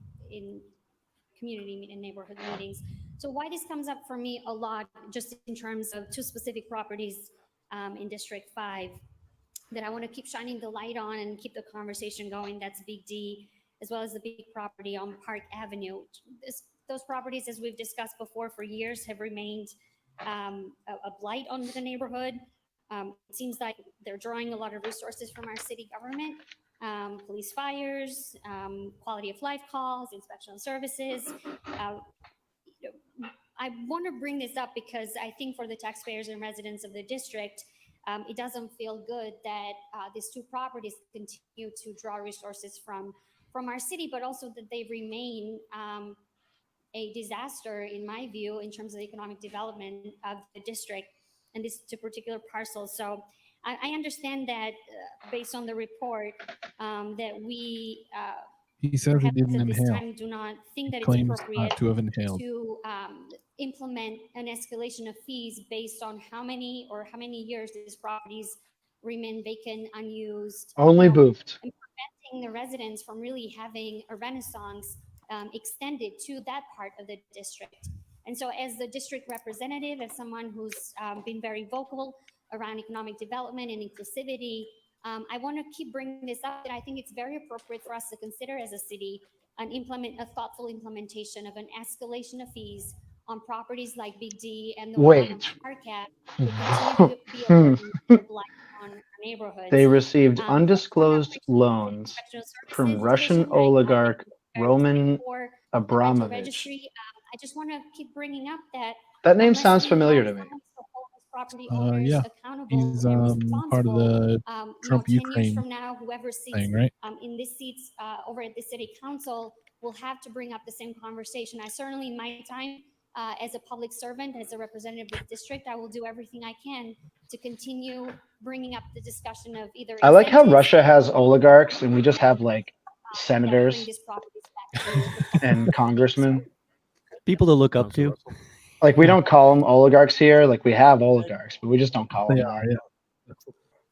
community and neighborhood meetings. So why this comes up for me a lot, just in terms of two specific properties in District 5. that I want to keep shining the light on and keep the conversation going. That's Big D, as well as the big property on Park Avenue. Those properties, as we've discussed before for years, have remained a blight on the neighborhood. It seems like they're drawing a lot of resources from our city government, police, fires, quality of life calls, inspectional services. I want to bring this up because I think for the taxpayers and residents of the district, it doesn't feel good that these two properties continue to draw resources from our city, but also that they remain a disaster, in my view, in terms of the economic development of the district and these two particular parcels. So I understand that based on the report that we He says he perhaps didn't at this inhale. time do not think that He it's claims appropriate not to have inhaled. to implement an escalation of fees based on how many years these properties remain vacant, unused. Only boofed. And preventing the residents from really having a renaissance extended to that part of the district. And so as the district representative, as someone who's been very vocal around economic development and inclusivity, I want to keep bringing this up. And I think it's very appropriate for us to consider as a city a thoughtful implementation of an escalation of fees on properties like Big D and the one on Park Ave that continue to be a blight on our neighborhoods. They received undisclosed loans from Russian oligarch Roman Abramovich. I just want to keep bringing up that That name sounds familiar to me. Yeah, he's part of the Trump 10 years Ukraine from now, whoever sits thing, right? in these seats over at the city council will have to bring up the same conversation. I certainly, in my time as a public servant, as a representative of the district, I will do everything I can to continue bringing up the discussion of either. I like how Russia has oligarchs and we just have like senators and congressmen. People to look up to. Like we don't call them oligarchs here. Like we have oligarchs, but we just don't call them They that. are, yeah.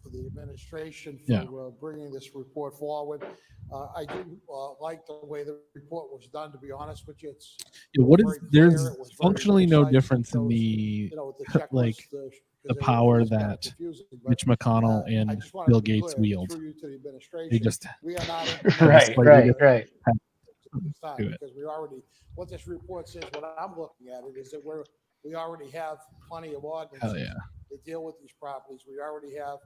For the administration Yeah. for bringing this report forward. I do like the way the report was done, to be honest with you. It's Yeah, what is very clear, there's it was very functionally no concise, difference in shows, the checklist, like because the it power was kinda that confusing, but, Mitch McConnell I and just wanted to Bill be Gates clear, wield. through you to the They administration, just we are not Right, right, right. do it. because we already, what this report says, what I'm looking at it is that we already have plenty of ordinances Hell yeah. to deal with these properties. We already have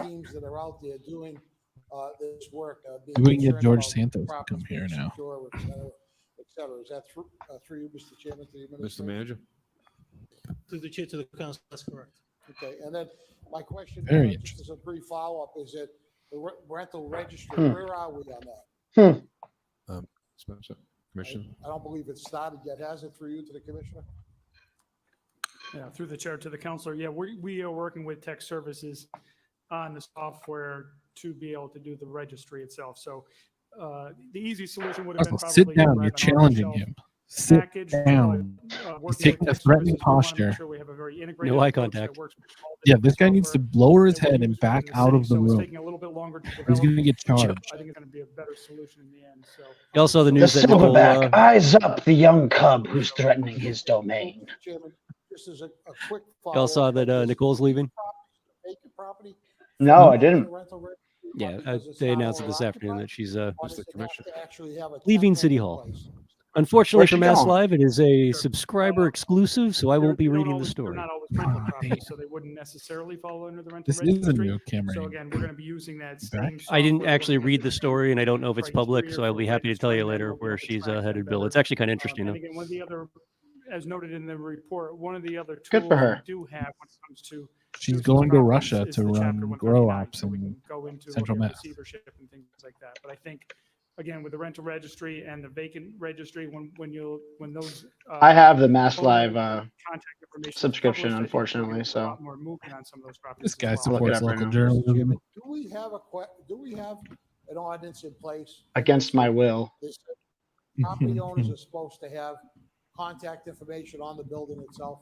teams that are out there doing this work. Being Maybe we can get concerned George about Santos to properties come here being now. secure, et cetera. Is that through you, Mr. Chairman, to the Mr. administration? Manager? To the chair, to the council, that's correct. Okay, and then my question, Very just as a brief follow-up, is that the rental registry, where are we on that? Spencer, Commissioner? I don't believe it's started yet. Has it, through you to the commissioner? Yeah, through the chair to the counselor. Yeah, we are working with tech services on the software to be able to do the registry itself. So the easy solution would have been Russell, probably sit down. grab You're an challenging off-the-shelf him. Sit package, down. but, He's working with taking a tech threatening services, we wanna make posture. sure we have a very integrated No eye approach that contact. works with all Yeah, different this guy needs to software lower his that we head and use back within the out city. of the So it's room. taking a little bit longer to He's develop. going to get but charged. I think it's going to be a better solution in the end. So You also saw the The news that Nicole, silverback, eyes up the young cub who's threatening his domain. Chairman, just as a quick you follow-up. all saw that Nicole's leaving. Vacant property? No, I didn't. Yeah, Because it's they not announced it this afternoon owner-occupied? that she's Or does it have to actually have a leaving tenant City in Hall. place? Unfortunately Where's for she Mass going? Live, it is a subscriber exclusive, so I won't be They don't reading the always- story. They're not always rental properties, so they wouldn't necessarily fall under the rental This is a registry. new camera. So again, we're going to be using that Back? same. I didn't software actually looking read at the story, and I don't know if it's public, criteria so I'll for be happy to tell you registering later them. We'll be where able to she's track that headed, Bill. better. It's actually kind of interesting, And though. again, one of the other, as noted in the report, one of the other Good tools for we her. do have when it comes to She's nuisance going to properties Russia is to the run Chapter grow 139, ops so we in can go into Central look at Mass. receivership and things like that. But I think, again, with the rental registry and the vacant registry, when those I have the Mass owner Live contact information is subscription, published, I think we'll unfortunately. get a So lot more movement on some of those properties This as guy well. Look it supports up right local now. journalism. Do we have an ordinance in place? against my will. This property owners are supposed to have contact information on the building itself.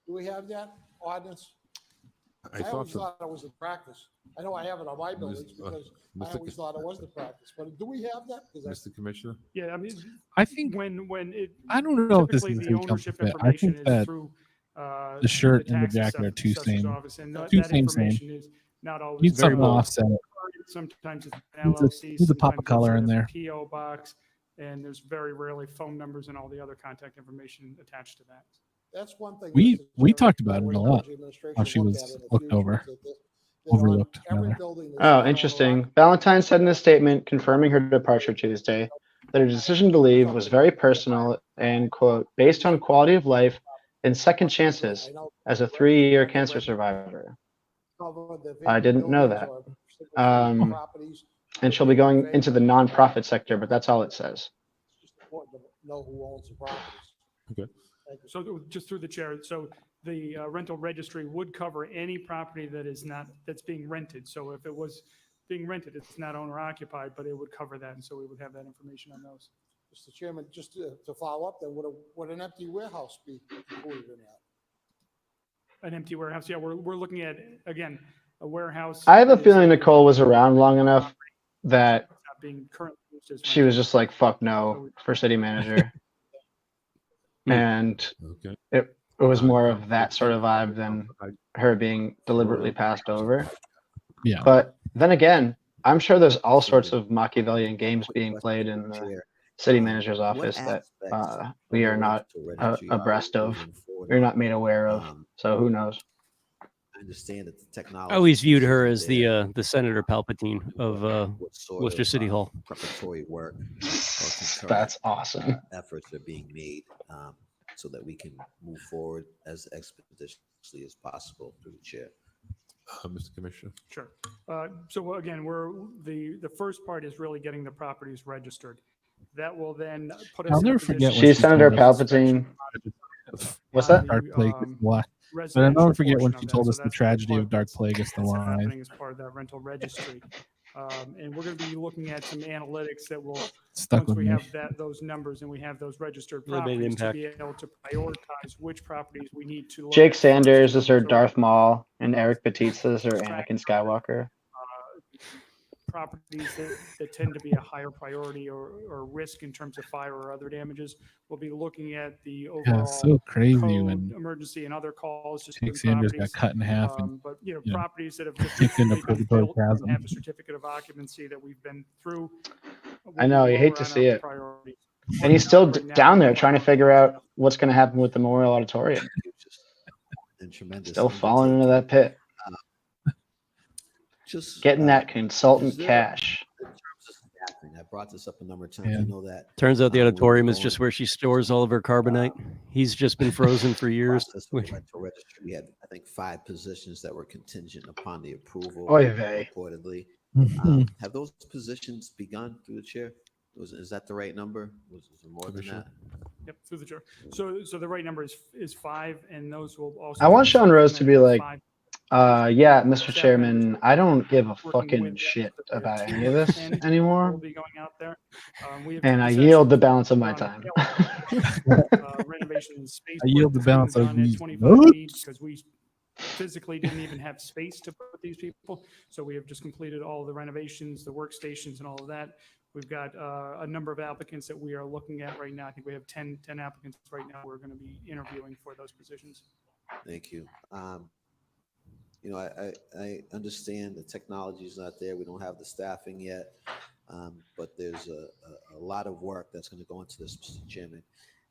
Do we have that ordinance? I always thought it was the practice. I know I have it on my buildings because I always thought it was the practice, but do we have that? Because Mr. Commissioner? Yeah, I mean, I think when it. I don't know if this typically is the who comes ownership with it. I information think is that through the shirt and the tax jacket are too assessor's same. office, and Too that same. information is not always. Need something to offset it. Sometimes it's an Needs a- LLC. needs a pop of sometimes color it's in a there. PO box, and there's very rarely phone numbers and all the other contact information attached to that. That's one thing. We Mr. talked Chairman, about I it a would lot. encourage the administration How to she look was at in the looked future over, is that on overlooked every rather. building that's Oh, not interesting. Valentine said in a statement confirming her departure Tuesday that her decision to leave was very personal and, quote, based on quality of life and second chances as a 3-year cancer survivor. I didn't know that. And she'll be going into the nonprofit sector, but that's all it says. It's important to know who owns the properties. Okay. So just through the chair, so the rental registry would cover any property that is not, that's being rented. So if it was being rented, it's not owner occupied, but it would cover that. And so we would have that information on those. Mr. Chairman, just to follow up, then would an empty warehouse be included in that? An empty warehouse, yeah, we're looking at, again, a warehouse. I have a is feeling Nicole was around long enough that not being currently used as she was rental. just like, fuck no for city manager. And it was more of that sort of vibe than her being deliberately passed over. Yeah. But then again, I'm sure there's all sorts of Machiavellian games being played in the city manager's office that we are not abreast of, we're not made aware of. So who knows? I understand that the I technology. always viewed her as the Senator Palpatine of Worcester City Hall. Preparatory work. That's awesome. Efforts are being made so that we can move forward as expeditiously as possible through the chair. Mr. Commissioner. Sure. So again, the first part is really getting the properties registered. That will then put us. I'll in a never forget position when She's she Senator told us- Palpatine. What's that? Dark Plague. What? But I'll never forget when she told us the tragedy of Dark Plague is the That's line. happening as part of that rental registry. And we're going to be looking at some analytics that will, Stuck once with we me. have those numbers and we have those registered Really big properties, to impact. be able to prioritize which properties we need to look Jake at Sanders first. is her So, Darth Maul, and Eric Batista is her Anakin Skywalker. properties that tend to be a higher priority or risk in terms of fire or other damages. We'll be looking at the overall so crazy code, when emergency and other calls. Just Jake good Sanders got properties. cut in half and But you know, properties that have just kicked into recently been purgatory built chasm. and have a certificate of occupancy that we've been through. I know, you hate to lower on see our it. priorities. And he's still Right now, down there we're trying to figure out what's going to happen with the Memorial Auditorium. And tremendous Still falling into that pit. Just Getting that consultant is there- cash. in terms of staffing, I brought this up a number of times. I know that. Turns out the when we auditorium were is just going where she stores all of her carbonite. He's just been frozen for years. process of the rental registry, we had, I think, 5 positions that were contingent upon the approval. Oy vey. Reportedly, Mm-hmm. have those positions begun through the chair? Is that the right number? Was there more than that? Yep, through the chair. So the right number is 5, and those will also. I want Sean Rose to be like, 5. yeah, Mr. Chairman, I don't give a fucking shit about any of this Will anymore. be going out there. We have And I two yield the sessions balance of my on time. renovation space. I yield work the balance that's of being done these at 25 notes. feet because we physically didn't even have space to put these people. So we have just completed all the renovations, the workstations and all of that. We've got a number of applicants that we are looking at right now. I think we have 10 applicants right now. We're going to be interviewing for those positions. Thank you. You know, I understand the technology is not there. We don't have the staffing yet, but there's a lot of work that's going to go into this, Mr. Chairman.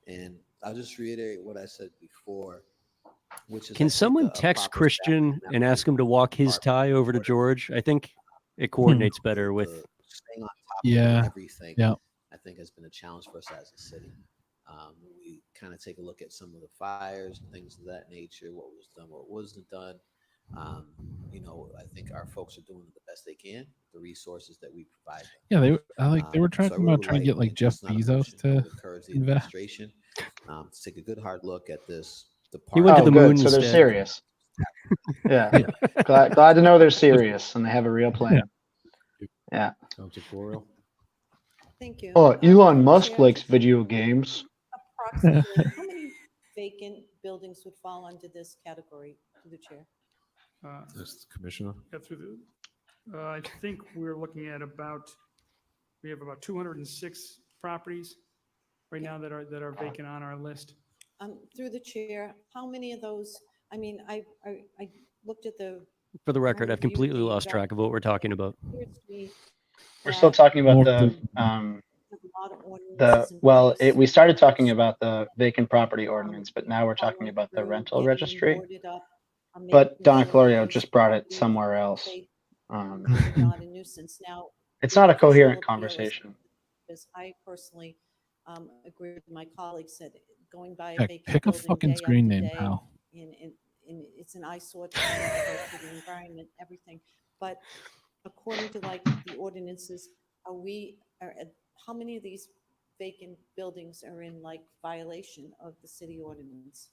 And I'll just reiterate what I said before, which is, I Can think, someone a text proper Christian staffing and ask him to walk his tie over to George? I think it coordinates better with. staying on top Yeah. of everything, Yeah. I think has been a challenge for us as a city. We kind of take a look at some of the fires and things of that nature, what was done, what wasn't done. You know, I think our folks are doing the best they can, the resources that we provide them. Yeah, they were So I talking really about trying to get like and Jeff it's not a Bezos motion, I to would encourage the invest. administration to take a good hard look at this. He went to the moon good. So they're instead. serious. Yeah. Glad to know they're serious and they have a real plan. Yeah. Thank you. Oh, Elon Musk Chair, likes video games. Approximately, how many vacant buildings would fall under this category to the chair? That's the Commissioner. Yeah, through the, I think we're looking at we have about 206 properties right now that are vacant on our list. Through the chair, how many of those, I mean, I looked at the For the record, I've reviewed completely the lost track of what we're talking about. appears to me We're still that talking about More the, there's a lot of ordinances in well, place. we started talking about the vacant property ordinance, but now we're Following talking about the through, rental getting registry. boarded up, But making Donna sure Clorio these just brought it properties somewhere are else. safe, Um, they're not a nuisance. Now, It's the not a official coherent appeal is- conversation. is I personally agree with my colleagues that going by a Heck, vacant pick a building fucking day screen after name, day, pal. and it's an eyesore to me, to go through the environment, everything. But according to like the ordinances, how many of these vacant buildings are in like violation of the city ordinance?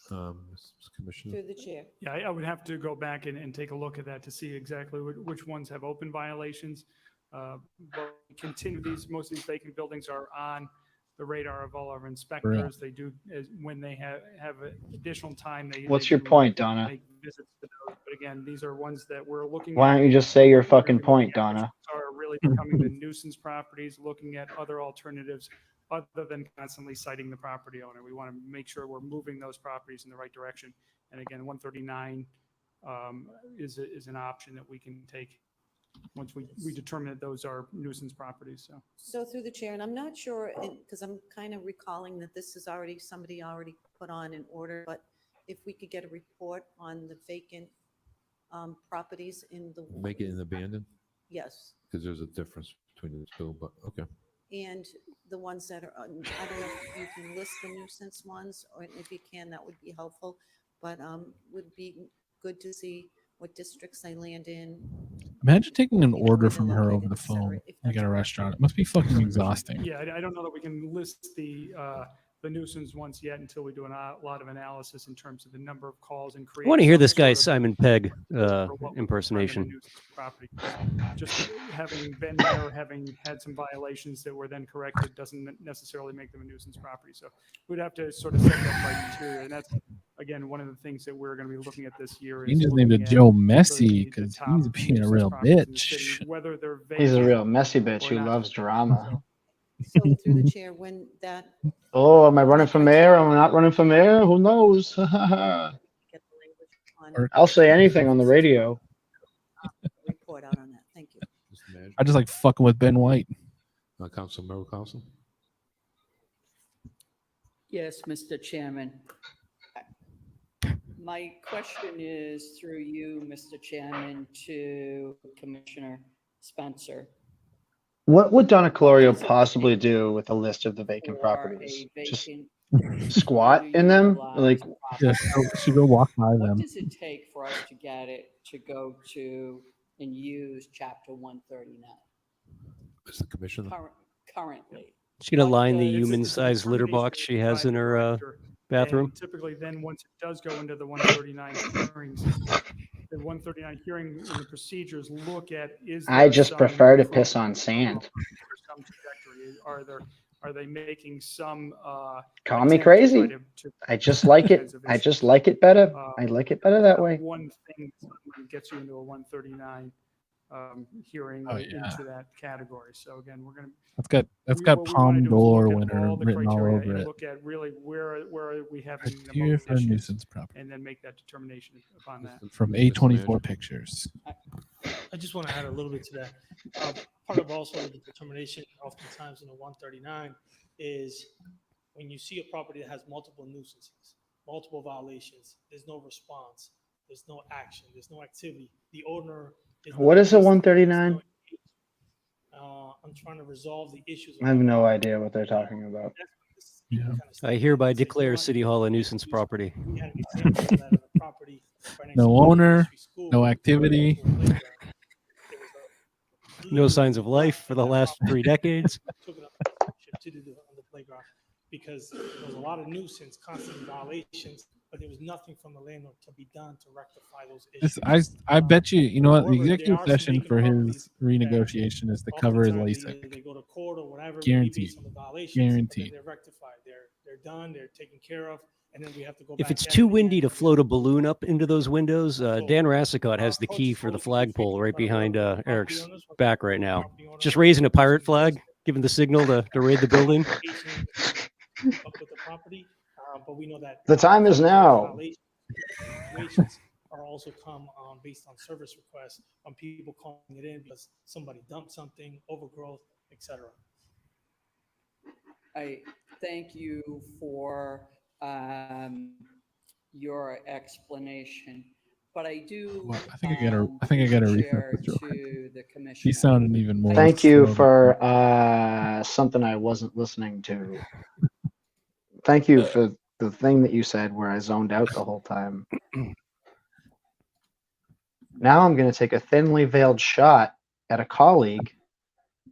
Commissioner? Through the chair. Yeah, I would have to go back and take a look at that to see exactly which ones have open violations. But we continue most of these vacant buildings are on the radar of all our inspectors. They do, when they have additional time, What's they your do point, Donna? make visits to those. But again, these are ones that we're looking Why at. don't you just say your What we're fucking gonna be looking point, at, which Donna? are really becoming the nuisance properties, looking at other alternatives other than constantly citing the property owner. We want to make sure we're moving those properties in the right direction. And again, 139 is an option that we can take once we determine that those are nuisance properties. So through the chair, and I'm not sure, because I'm kind of recalling that this is already, somebody already put on an order, but if we could get a report on the vacant properties in the. Make it an abandoned? Yes. Because there's a difference between the two, but okay. And the ones that are, I don't know if you can list the nuisance ones, or if you can, that would be helpful. But would be good to see what districts they land in. Imagine taking an order they're from her over located, the et cetera, phone, if like that's at a possible. restaurant. It must be fucking exhausting. Yeah, I don't know that we can list the nuisance ones yet until we do a lot of analysis in terms of the number of calls and create. I want to hear some this sort guy's of Simon Pegg for what would determine a impersonation. nuisance property. Just having been there, having had some violations that were then corrected doesn't necessarily make them a nuisance property. So we'd have to sort of set that criteria. And that's, again, one of the things that we're going to be looking at this year. You just named it Joe Messi because he's being a real bitch. Whether they're He's a vacant real messy bitch or who not. loves drama. So through the chair, when that. Oh, am I running for mayor? Am I not running for mayor? Who knows? Get the language on. I'll say anything on the radio. Report out on that. Thank you. I just like fucking with Ben White. Councilmember Carlson? Yes, Mr. Chairman. My question is through you, Mr. Chairman, to Commissioner Spencer. What would Donna Clorio possibly do with a list of the vacant For properties? a Just vacant squat in them? Like, Yeah, she go walk by What them. does it take for us to get it to go to and use chapter 139 Mr. Commissioner? currently? She to What line the does- human-sized litter box she has in her bathroom. And typically then once it does go into the 139 hearings, the 139 hearing and the procedures look at is I there just some prefer to improvement piss on sand. or some trajectory? Are they making some Call me attempt to try crazy. to I just like it. kinds of I issues? just like it better. I like it better that way. One thing that gets you into a 139 hearing Oh, yeah. into that category. So again, we're going to. That's got what we wanna Palm do is Door look at winner all the written all criteria over and it. Look at really where are we having the Criteria most for a issues, nuisance property. and then make that determination upon that. From A24 Pictures. I just want to add a little bit to that. Part of also the determination, oftentimes in the 139, is when you see a property that has multiple nuisances, multiple violations, there's no response, there's no action, there's no activity. The owner is What is a 139? I'm trying to resolve the issues. I have no idea what they're talking about. I hereby declare City Hall a nuisance property. We had an example of that of a property right next No to owner, elementary school. no activity. No signs of life for the last 3 decades. Took it up to do on the playground because there was a lot of nuisance, constant violations, but there was nothing from the landlord to be done to rectify those issues. I bet you know what, the However, there executive are some session vacant for properties his renegotiation is to cover his oftentimes LASIK. They go to court or whatever. Guaranteed. Some of the violations, but then Guaranteed. they're rectified. They're done. They're taken care of, and then we have to go. If back it's at too it windy to float a balloon up into those windows, Dan Rassicott has the key for the flagpole right behind Eric's back right now. Just raising a pirate flag, giving the signal to raid the building. up with the property, but we know that The time is now. violations are also come based on service requests, on people calling it in because somebody dumped something, overgrowth, etc. I thank you for your explanation, but I do. Well, I think I got to chair rephrase real to quick. the He commissioner. sounded even more. Thank you slow. for something I wasn't listening to. Thank you for the thing that you said where I zoned out the whole time. Now I'm going to take a thinly veiled shot at a colleague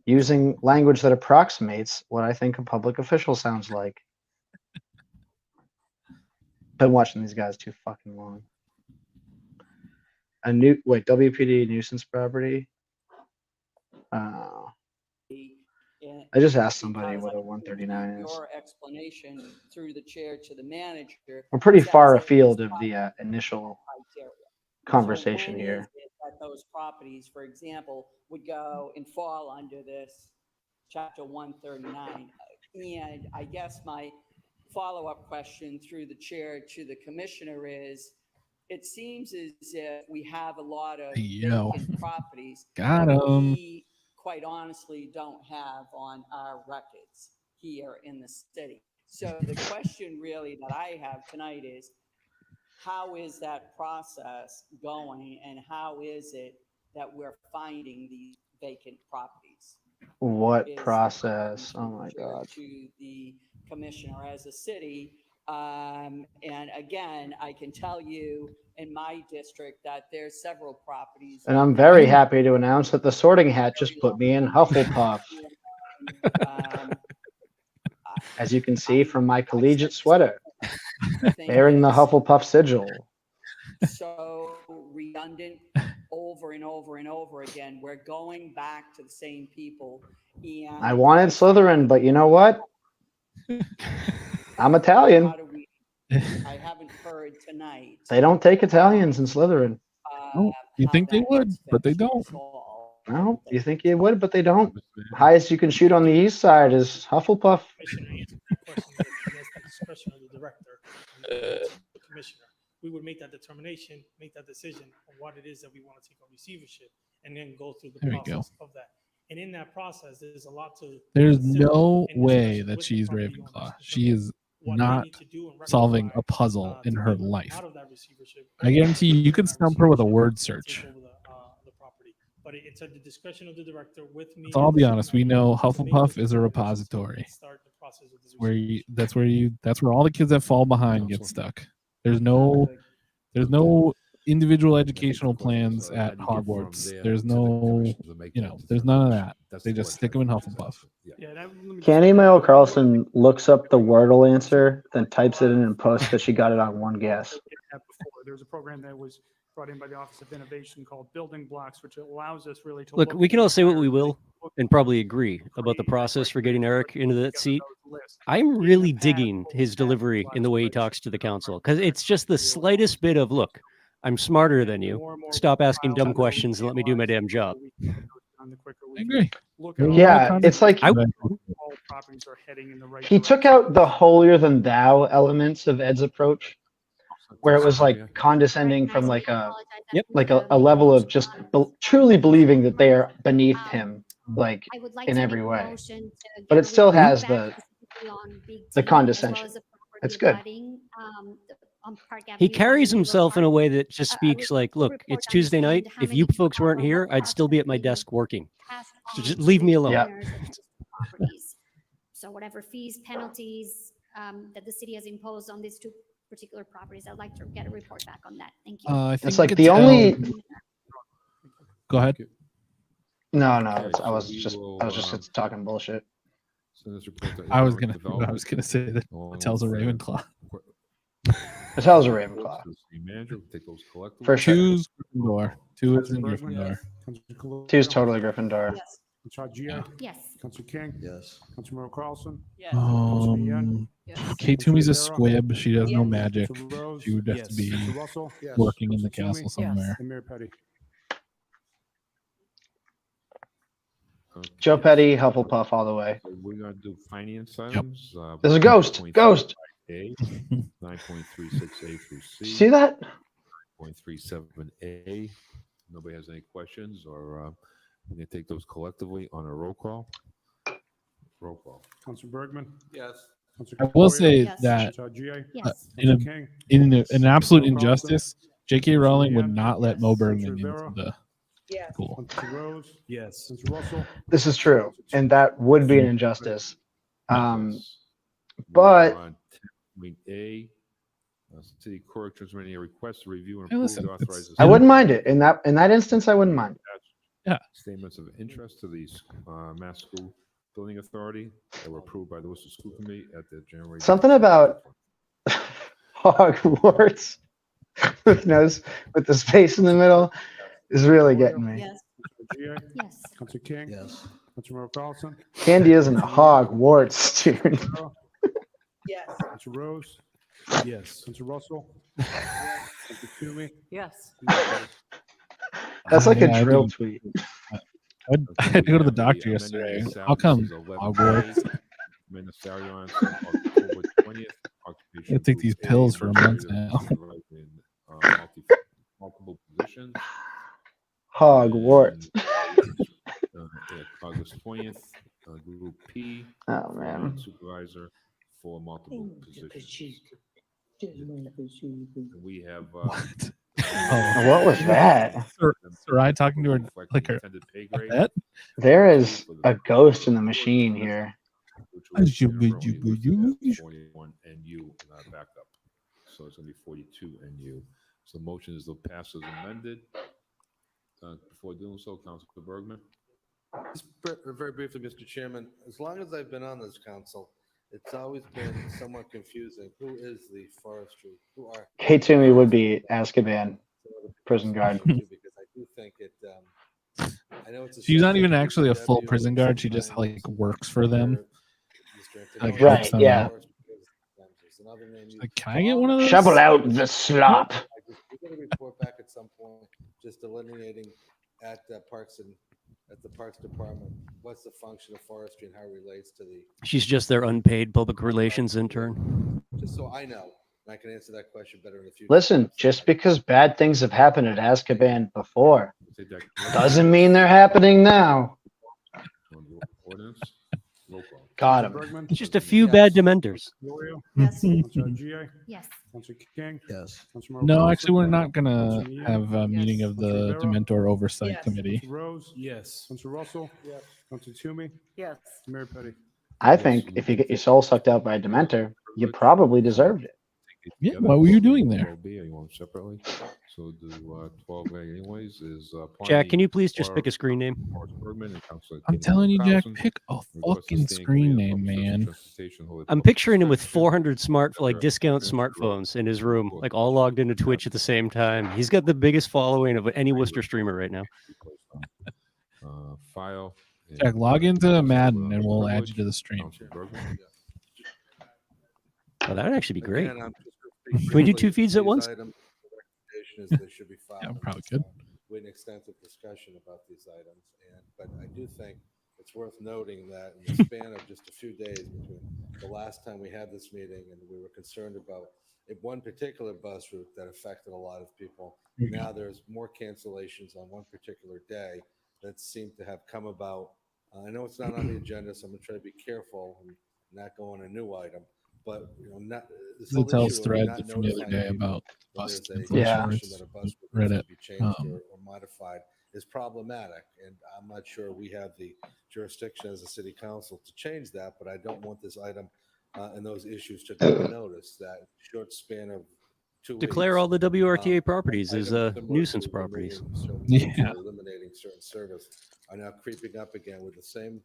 using language that approximates what I think a public official sounds like. Been watching these guys too fucking long. WPD nuisance property. I just asked somebody what a 139 is. Your explanation through the chair to the manager. We're pretty says far that afield these of the initial criteria. conversation So when here. is it that those properties, for example, would go and fall under this chapter 139? And I guess my follow-up question through the chair to the commissioner is, it seems as if we have a lot of Yo. vacant properties Got that 'em. we quite honestly don't have on our records here in the city. So the question really that I have tonight is, how is that process going, and how is it that we're finding these vacant properties? What Is the process? question Oh my through God. to the commissioner as a city. And again, I can tell you in my district that there's several properties. And I'm very happy to announce that the sorting hat just put me in Hufflepuff. As you can see from my collegiate sweater, bearing the Hufflepuff sigil. So redundant over and over and over again. We're going back to the same people. And I wanted Slytherin, but you know what? I'm Italian. how do we, I haven't heard tonight. They don't take Italians in Slytherin. Oh, you think they would, but they don't. No, you think you would, but they don't. Highest you can shoot on the east side is Hufflepuff. Commissioner answered the question, and that's the discretion of the director and the commissioner. We would make that determination, make that decision on what it is that we want to take on receivership, and then go through the There you go. process of that. And in that process, there's a lot to. There's consider no in way discussion that with the she's property Ravenclaw. owners in She terms is of what they not need to do and solving rectify, a puzzle in to her get life. out of that receivership. I guarantee you can stump her with a word Take search. over the property. But it's at the discretion of the director with me. So I'll as be the honest. city We know manager to make Hufflepuff those is a determinations repository. and start the process of this That's where all the kids that fall behind get stuck. There's no individual educational plans at Hogwarts. There's no, there's none of that. They just stick them in Hufflepuff. Candy Mail Carlson looks up the Wordle answer, then types it in and posts that she got it on one guess. There was a program that was brought in by the Office of Innovation called Building Blocks, which allows us really to Look, we can all say what we will and probably agree about the process for getting Eric into that seat. I'm really digging his delivery in the way he talks to the council, because it's just the slightest bit of, look, I'm smarter than you. Stop asking dumb questions and let me do my damn job. I agree. Yeah, it's like he took out the holier than thou elements of Ed's approach, where it was like condescending from like a level of just truly believing that they are beneath him, like in every way. But it still has the condescension. It's good. He carries himself in a way that just speaks like, look, it's Tuesday night. If you folks weren't here, I'd still be at my desk working. So just leave me alone. So whatever fees, penalties that the city has imposed on these two particular properties, I'd like to get a report back on that. Thank you. I think It's like the only. Go ahead. No, I was just talking bullshit. I was gonna say that Patel's a Ravenclaw. Patel's a Ravenclaw. For sure. Two's Gryffindor. Two is in Gryffindor. Two's totally Gryffindor. Councilor Gia? Yes. Councilor King? Yes. Councilor Carlson? Yes. Kate Toomey's a squib. She does no magic. Councilor Rose? She would have to be Councilor Russell? working in the Councilor castle Toomey? somewhere. And Mayor Petty? Joe Petty, Hufflepuff all the way. We're gonna do finance items. There's a ghost. Ghost. 9.36A through C. See that? 9.37A. Nobody has any questions, or we can take those collectively on a roll call. Roll call. Council Bergman? Yes. Council I will Caporia? say Yes. that Council G.A.? Yes. in, Council King? an absolute Council Carlson? injustice, J.K. Rowling would Leanne? not let Mo Yes. Bergman Council into Rivera? the Yes. school. Council Rose? Yes. Council Russell? This is true, and that would be an injustice. Yes. But On 10.A, city court transmitting a request to review and Hey, approve listen, the authorized. I wouldn't mind it. In that instance, I wouldn't mind it. Yeah. Statements of interest to the Mass School Building Authority that were approved by the Worcester School Committee at the January. Something about Hogwarts with the space in the middle is really getting me. Yes. Council G.A.? Yes. Council King? Yes. Council Carlson? Candy isn't a Hogwarts student. Rivera? Yes. Council Rose? Yes. Council Russell? Council Toomey? Yes. That's like Yeah, a drill tweet. I had to go to the doctor yesterday. How come Hogwarts? Ministerial from October 20th. I take these pills for a month now. Multiple positions. Hogwarts. August 20th, Group P. Oh, man. Supervisor for multiple positions. We have. What? What was that? Sarai talking to her like her pet? There is a ghost in the machine here. 41 NU in our backup. So it's going to be 42 NU. So the motion is to pass as amended. Before doing so, Councilor Bergman. Just very briefly, Mr. Chairman, as long as I've been on this council, it's always been somewhat confusing. Who is the forestry? Who are? Kate Toomey would be Azkaban prison guard. Because I do think it. I know it's. She's not even actually a full prison guard. She just like works for them. Like, Right, helps them yeah. out. Like, can I get one of those? Shovel out the slop. We're going to report back at some point, just delineating at the Parks Department, what's the function of forestry and how it relates to the. She's just their unpaid public relations intern. Just so I know, and I can answer that question better in the future. Listen, just because bad things have happened at Azkaban before doesn't mean they're happening now. Got him. It's just a few bad dementors. Yes. Council G.A.? Yes. Council King? Yes. Council No, Carlson? actually, we're not gonna Council Leanne? have a meeting of the Council Rivera? Dementor Oversight Yes. Committee. Council Rose? Yes. Council Russell? Yes. Council Toomey? Yes. Mayor Petty? I think if you get your soul sucked out by a Dementor, you probably deserved it. Yeah, what were you doing there? 12B, you want them separately? So do 12A anyways is. Jack, can you please just pick a screen name? I'm telling you, Jack, pick a fucking screen name, man. I'm picturing him with 400 discount smartphones in his room, like all logged into Twitch at the same time. He's got the biggest following of any Worcester streamer right now. File. Jack, log into Madden and we'll add you to the stream. Oh, that would actually be great. Again, I'm just Can we do two feeds at these once? items, the recommendation is they should be filed. Yeah, probably could. We had an extensive discussion about these items, but I do think it's worth noting that in the span of just a few days between the last time we had this meeting and we were concerned about one particular bus route that affected a lot of people. Now there's more cancellations on one particular day that seem to have come about. I know it's not on the agenda, so I'm going to try to be careful and not go on a new item. But this whole tells issue of thread not from the other notifying day people about that bus there's a inflation condition rates. that a bus route Read needs it. to be changed or modified is problematic. And I'm not sure we have the jurisdiction as a city council to change that, but I don't want this item and those issues to go unnoticed. That short span of 2 weeks. Declare all the WRTA properties as nuisance properties. Yeah. Eliminating certain service are now creeping up again with the same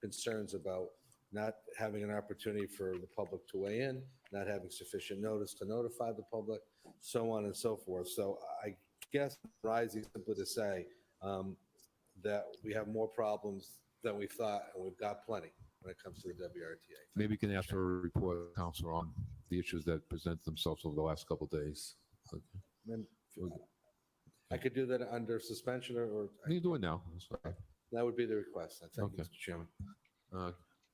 concerns about not having an opportunity for the public to weigh in, not having sufficient notice to notify the public, so on and so forth. So I guess rising simply to say that we have more problems than we thought, and we've got plenty when it comes to the WRTA. Maybe you can ask for a report, Councilor, on the issues that present themselves over the last couple of days. And I could do that under suspension or You can do it now. That's fine. that would be the request. Thank you, Okay. Mr. Chairman.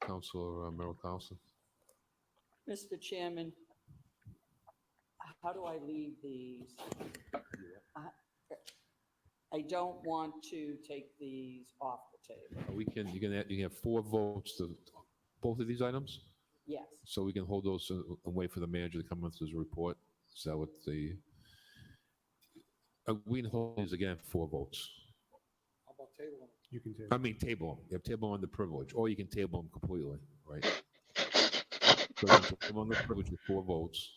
Councilor Merrill Carlson. Mr. Chairman, how do I leave these? I don't want to take these off the table. You can have 4 votes to both of these items? Yes. So we can hold those and wait for the manager to come with his report? Is that what the... we can hold these again, 4 votes. How about table them? You can table. I mean, table them. You have table on the privilege, or you can table them completely, right? So you can table on the privilege with 4 votes.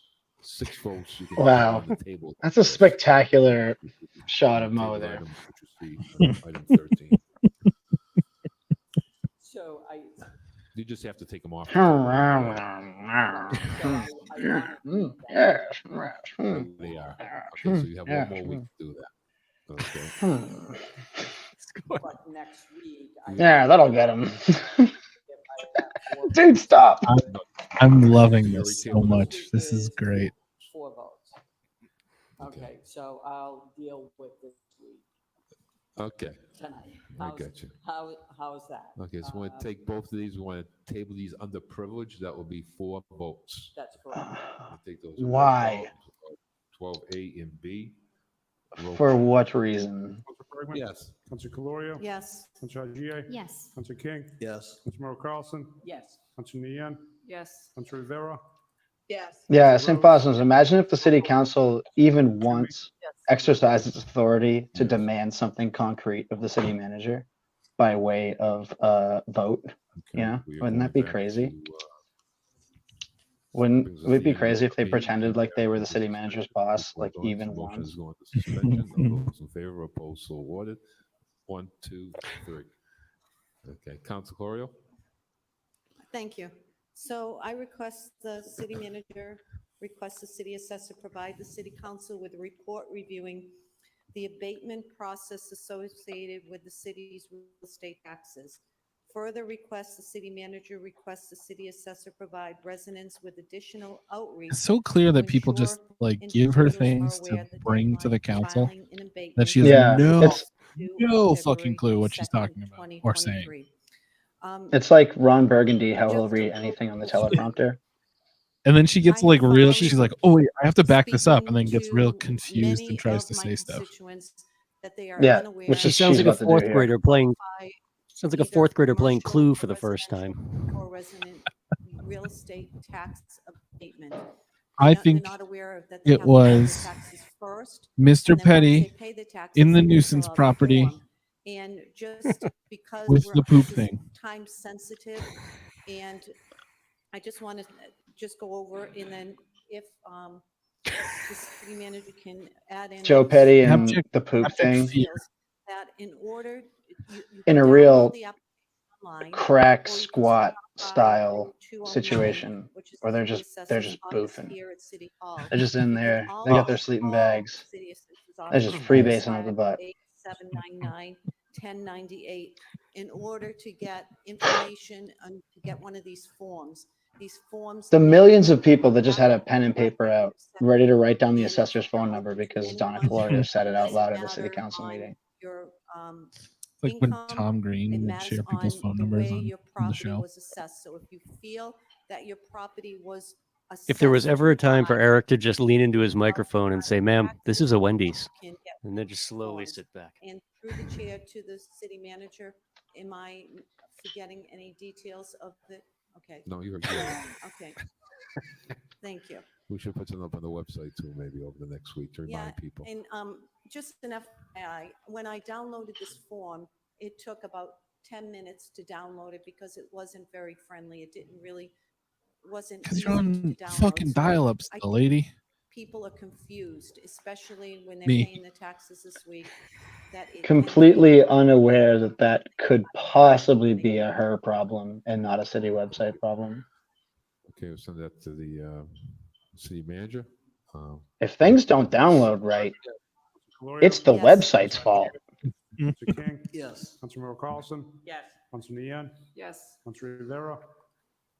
6 votes you can Wow. on the table. That's a spectacular shot of Mo Table there. item, which is the item 13. So You just have to take them off. Yes. They are. Okay, so you have one more week to do that. Okay. but next week. Yeah, that'll get him. Dude, stop. I'm loving this so much. This is great. 4 votes. Okay, so I'll deal with this week. Okay. Tonight. I got you. How's that? Okay, so we want to take both of these. We want to table these under privilege. That will be 4 votes. That's correct. Take those. Why? 12A and B. Roll For call. what reason? Councilor Bergman? Yes. Councilor Calorio? Yes. Councilor Agia? Yes. Councilor King? Yes. Councilor Carlson? Yes. Councilor Nian? Yes. Councilor Rivera? Yes. Yeah, St. Paul's. Imagine if the city council even once exercised its authority to demand something concrete of the city manager by way of a vote. You know, wouldn't that be crazy? Wouldn't it be crazy if they pretended like they were the city manager's boss, like even once? Going to suspension. All those in favor, opposed, so awarded. 1, 2, 3. Okay, Council Corio? Thank you. So I request the city manager, request the city assessor provide the city council with a report reviewing the abatement process associated with the city's real estate taxes. Further request the city manager request the city assessor provide residents with additional outreach. It's so clear that people just like give her things to bring to the council that she has no fucking clue what she's talking about or saying. It's like Ron Burgundy, how he'll read anything on the teleprompter. And then she gets like real, she's like, oh wait, I have to back this up, and then gets real confused and tries to say stuff. Yeah, which is sounds like a about to do 4th here. grader playing. Sounds like a 4th grader playing Clue for the first time. Or resident real estate tax abatement. I think it was Mr. Petty in the nuisance property and just because with the poop thing. Time sensitive, and I just want to just go over, and then if the city manager can add in Joe Petty and the poop thing that in order you in a download real the application online, crack or you can squat style 209, situation which is where the they're city just assessor's office boofing. here at City Hall. They're just in You can there. They also got their sleeping call bags. city assessor's They're just office freebasing up the butt. 8799-1098 in order to get information and to get one of these forms. These forms. The millions of people that just had a pen and paper out, ready to write down the assessor's phone number because Donna Florio said it out loud at the city council meeting. Your Like when Tom Green would share people's phone numbers on the show. was assessed. So if you feel that your property was If there was ever a time for Eric to just lean into his microphone and say, "Ma'am, this is a Wendy's," and then just slowly sit back. And through the chair to the city manager, am I forgetting any details of the, okay. No, you're good. Okay. Thank you. We should put something up on the website too, maybe over the next week to remind people. And just an FYI, when I downloaded this form, it took about 10 minutes to download it because it wasn't very friendly. It didn't really, wasn't. Because you're easy on to download. fucking So dial-up I still, think lady. People are confused, especially when they're Me. paying the taxes this week. That it can Completely unaware that that could possibly be a her problem and not a city website problem. Okay, we'll send that to the city manager. If things don't download right, it's the website's fault. Councilor King? Yes. Councilor Carlson? Yes. Councilor Nian? Yes. Councilor Rivera?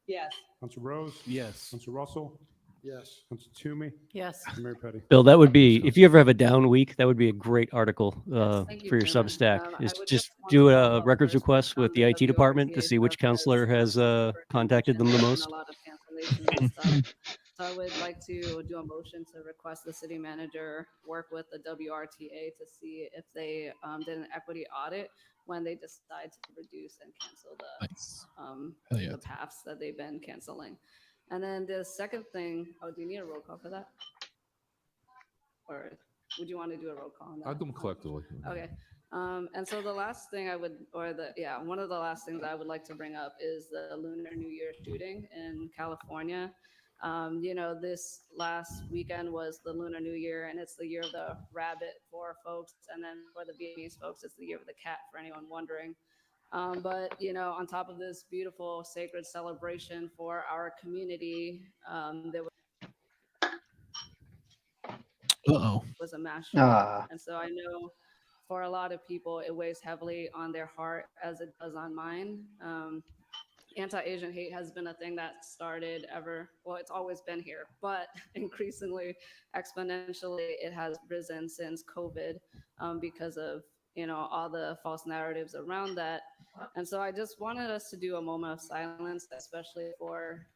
Yes. Councilor Rose? Yes. Councilor Russell? Yes. Councilor Toomey? Yes. And Mayor Petty. Bill, that would be, if you ever have a down week, that would be a great article Thank you, for your Chairman. Substack. I Is would just just want do to a follow up records first request with the comment IT of the department to RTA see which stuff, because counselor has contacted them the most. a lot of cancellation and stuff. So I would like to do a motion to request the city manager work with the WRTA to see if they did an equity audit when they decide to reduce and cancel the paths that they've been canceling. And then the second thing, do you need a roll call for that? Or would you want to do a roll call on that? I'll do them collectively. Okay. And so the last thing I would, one of the last things I would like to bring up is the Lunar New Year shooting in California. This last weekend was the Lunar New Year, and it's the year of the rabbit for folks. And then for the Vietnamese folks, it's the year of the cat, for anyone wondering. But on top of this beautiful sacred celebration for our community, there was a mass shooting. And so I know for a lot of people, it weighs heavily on their heart as it does on mine. Anti-Asian hate has been a thing that started it's always been here, but increasingly, exponentially, it has risen since COVID because of, all the false narratives around that. And so I just wanted us to do a moment of silence, especially for,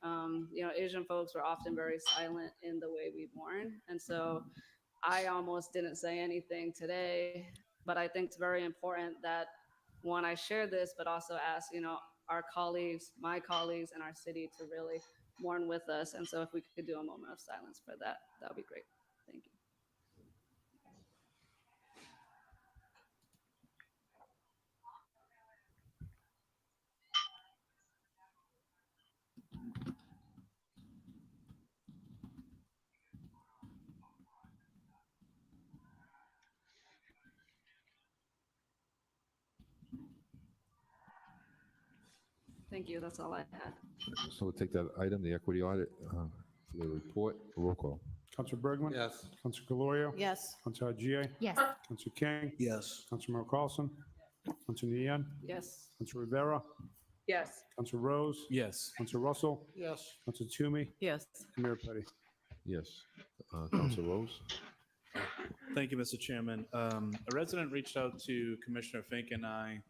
Asian folks were often very silent in the way we mourn. And so I almost didn't say anything today, but I think it's very important that one, I share this, but also ask, our colleagues, my colleagues in our city to really mourn with us. And so if we could do a moment of silence for that, that would be great. Thank you. Thank you. That's all I had. So we'll take that item, the equity audit, for the report. Roll call. Councilor Bergman? Yes. Councilor Calorio? Yes. Councilor Haji? Yes. Councilor King? Yes. Councilor Carlson? Councilor Nguyen? Yes. Councilor Rivera? Yes. Councilor Rose? Yes. Councilor Russell? Yes. Councilor Toomey? Yes. Mayor Petty? Yes. Councilor Rose? Thank you, Mr. Chairman. A resident reached out to Commissioner Fink and I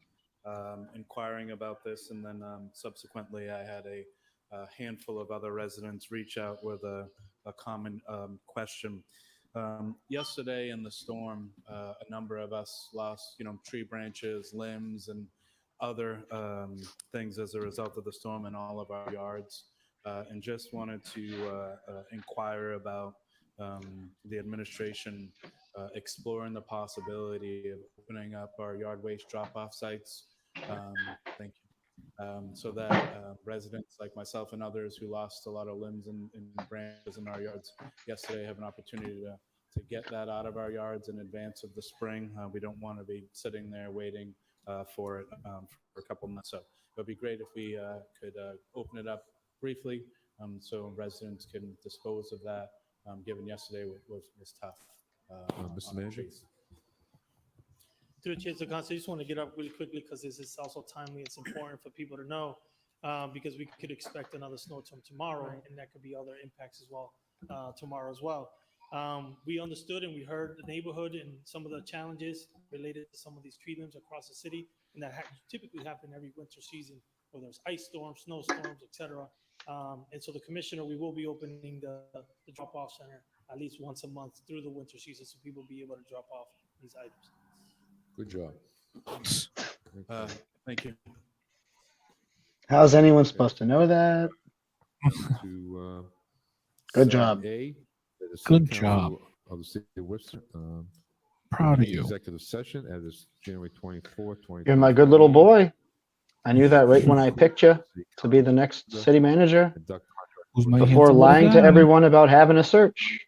inquiring about this, and then subsequently I had a handful of other residents reach out with a common question. Yesterday in the storm, a number of us lost, tree branches, limbs, and other things as a result of the storm in all of our yards, and just wanted to inquire about the administration exploring the possibility of opening up our yard waste drop-off sites. Thank you. So that residents like myself and others who lost a lot of limbs and branches in our yards yesterday have an opportunity to get that out of our yards in advance of the spring. We don't want to be sitting there waiting for it for a couple months. So it would be great if we could open it up briefly so residents can dispose of that, given yesterday was tough. Mr. Manager? Through the chair to the council, I just want to get up really quickly because this is also timely. It's important for people to know because we could expect another snowstorm tomorrow, and that could be other impacts as well tomorrow as well. We understood and we heard the neighborhood and some of the challenges related to some of these tree limbs across the city, and that typically happen every winter season, whether it's ice storms, snowstorms, etc. And so the commissioner, we will be opening the drop-off center at least once a month through the winter season, so people will be able to drop off these items. Good job. Thank you. How's anyone supposed to know that? To, Good job. Good job. Of the city of Worcester. Proud of you. Executive session as is January 24th, 2020. You're my good little boy. I knew that right when I picked you to be the next city manager. Before lying to everyone about having a search.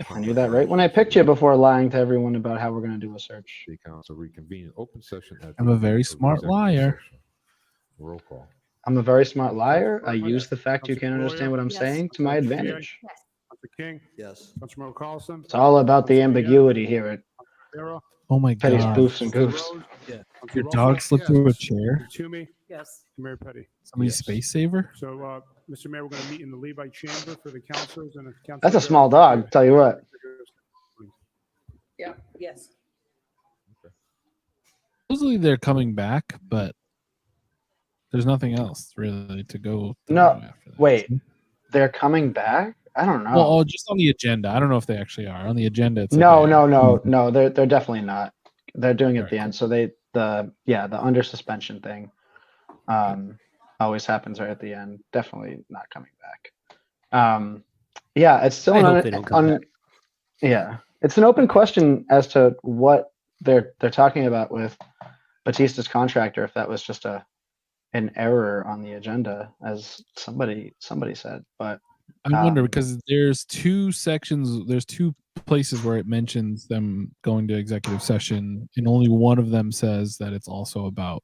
I knew that right when I picked you before lying to everyone about how we're going to do a search. The council reconvene in open session. I'm a very smart liar. Roll call. I'm a very smart liar. I use the fact you can't understand what I'm saying to my advantage. Councilor King? Yes. Councilor Carlson? It's all about the ambiguity here at Oh my Petty's god. Boofs and Goofs. Your dog slipped through a chair. Toomey? Yes. Mayor Petty? Somebody's space saver. So, Mr. Mayor, we're going to meet in the Levi chamber for the councilors and the council. That's a small dog, tell you what. Yeah. Yes. Supposedly they're coming back, but there's nothing else really to go through No, after that. wait. They're coming back? I don't know. Well, just on the agenda. I don't know if they actually are on the agenda. It's No, like no. They're definitely not. They're doing it at the end. So the under suspension thing always happens right at the end. Definitely not coming back. Yeah, it's still I hope they don't come back. Yeah, it's an open question as to what they're talking about with Batista's contractor. If that was just an error on the agenda, as somebody said, but I wonder because there's two sections, there's two places where it mentions them going to executive session, and only one of them says that it's also about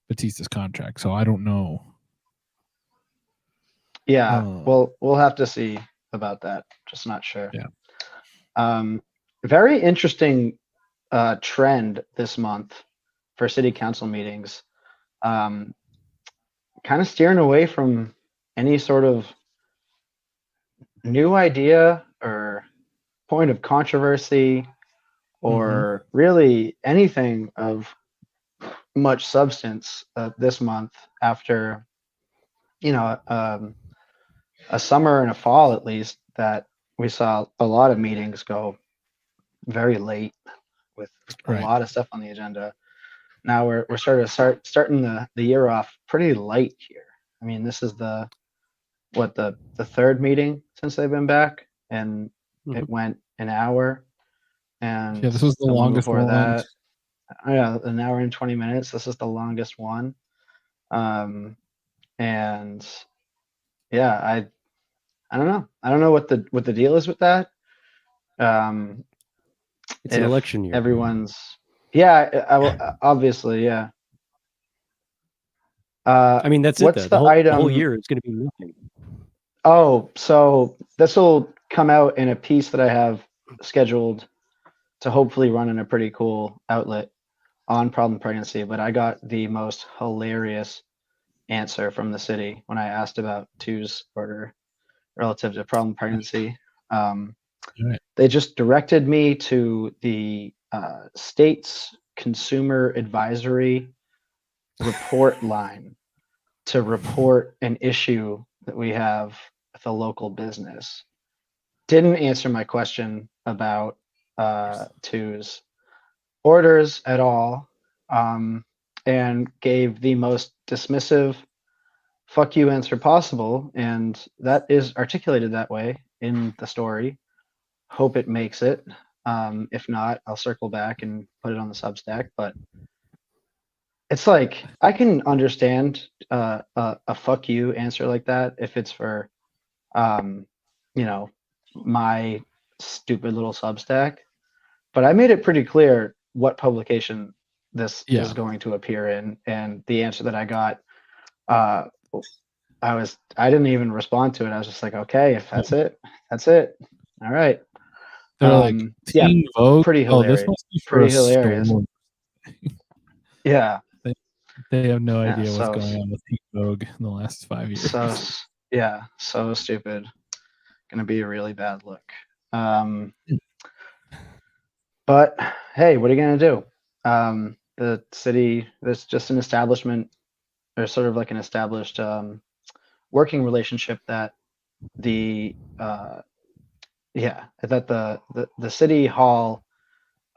Batista's contract. So I don't know. Yeah, well, we'll have to see about that. Just not sure. Yeah. Very interesting trend this month for city council meetings. Kind of steering away from any sort of new idea or point of controversy or really anything of much substance this month after, a summer and a fall at least that we saw a lot of meetings go very late with a lot of stuff on the agenda. Now we're starting the year off pretty light here. I mean, this is the third meeting since they've been back, and it went an hour. And yeah, this was the longest before one. that. Yeah, an hour and 20 minutes. This is the longest one. And yeah, I don't know. I don't know what the deal is with that. It's an election year. Everyone's obviously, yeah. I mean, that's what's it. Though. The whole item? year is going to be nothing. Oh, so this will come out in a piece that I have scheduled to hopefully run in a pretty cool outlet on problem pregnancy. But I got the most hilarious answer from the city when I asked about Two's order relative to problem pregnancy. They just directed me to the state's consumer advisory report line to report an issue that we have with a local business. Didn't answer my question about Two's orders at all, and gave the most dismissive fuck you answer possible, and that is articulated that way in the story. Hope it makes it. If not, I'll circle back and put it on the Substack. But it's like I can understand a fuck you answer like that if it's for my stupid little Substack. But I made it pretty clear what publication this is going to appear in, and the answer that I got, I didn't even respond to it. I was just like, okay, if that's it, that's it. All right. They're like Teen Vogue. Pretty hilarious. This must be for pretty a hilarious. store. Yeah. They have no idea what's going on with Teen Vogue in the last 5 years. So stupid. Gonna be a really bad look. But hey, what are you gonna do? The city, there's just an establishment, or sort of like an established working relationship that the city hall,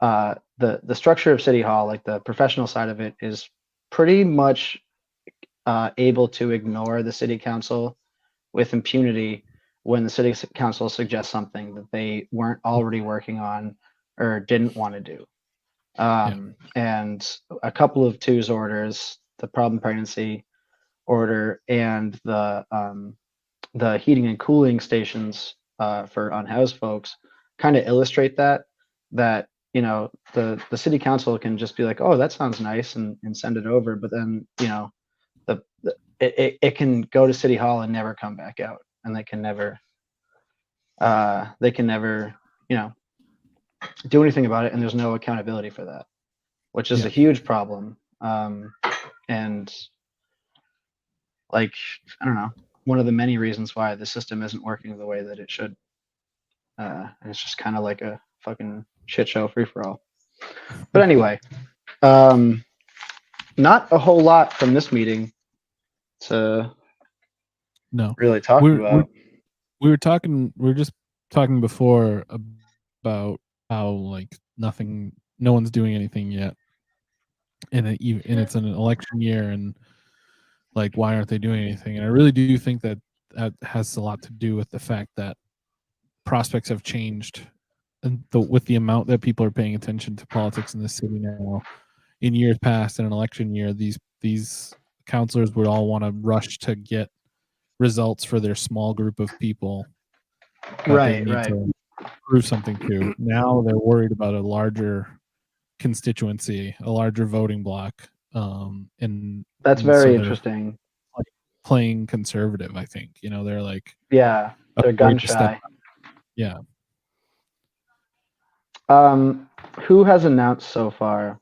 the structure of city hall, like the professional side of it, is pretty much able to ignore the city council with impunity when the city council suggests something that they weren't already working on or didn't want to do. And a couple of Two's orders, the problem pregnancy order and the heating and cooling stations for unhoused folks, kind of illustrate that the city council can just be like, oh, that sounds nice, and send it over, but then it can go to city hall and never come back out, and they can never do anything about it, and there's no accountability for that, which is a huge problem. And like, I don't know, one of the many reasons why the system isn't working the way that it should. And it's just kind of like a fucking shit show free for all. But anyway, not a whole lot from this meeting to really talk about. We were just talking before about how like no one's doing anything yet, and it's an election year, and like why aren't they doing anything? And I really do think that has a lot to do with the fact that prospects have changed, and with the amount that people are paying attention to politics in the city now. In years past, in an election year, these counselors would all want to rush to get results for their small group of people that they need to prove something to. Now they're worried about a larger constituency, a larger voting block, and that's and very they're, interesting. like, playing conservative. I think they're like they're gun afraid to step shy. up. Yeah. Who has announced so far?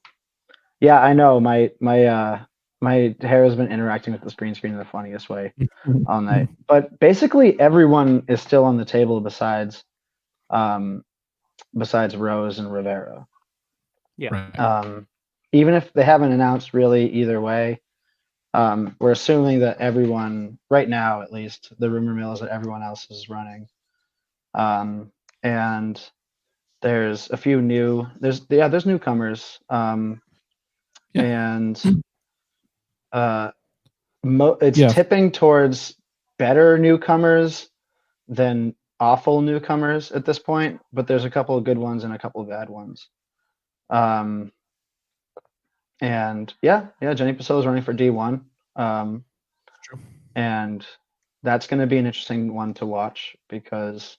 Yeah, I know. My hair has been interacting with the green screen in the funniest way all night. But basically, everyone is still on the table besides Rose and Rivera. Yeah. Even if they haven't announced really either way, we're assuming that everyone, right now at least, the rumor mill is that everyone else is running. And there's a few there's newcomers. And it's tipping towards better newcomers than awful newcomers at this point, but there's a couple of good ones and a couple of bad ones. And Jenny Pasillo is running for D1. And that's going to be an interesting one to watch because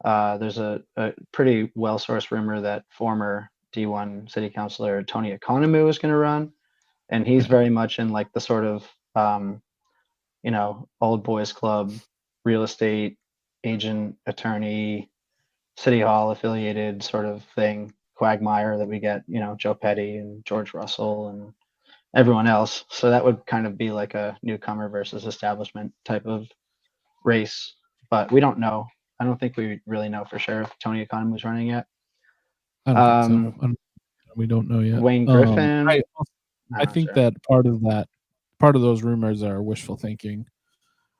there's a pretty well-sourced rumor that former D1 city councilor Tony Economou is going to run. And he's very much in like the sort of, old boys club, real estate agent, attorney, city hall affiliated sort of thing, quagmire that we get, Joe Petty and George Russell and everyone else. So that would kind of be like a newcomer versus establishment type of race. But we don't know. I don't think we really know for sure if Tony Economou is running yet. I don't think so. We don't know yet. Wayne Griffin. I think that part of those rumors are wishful thinking,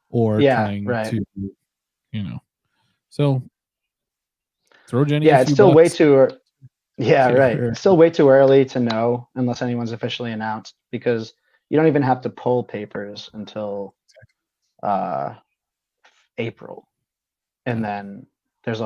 or trying to, So throw Jenny. Yeah, it's still way too. Yeah, right. It's still way too early to know unless anyone's officially announced because you don't even have to pull papers until April, and then there's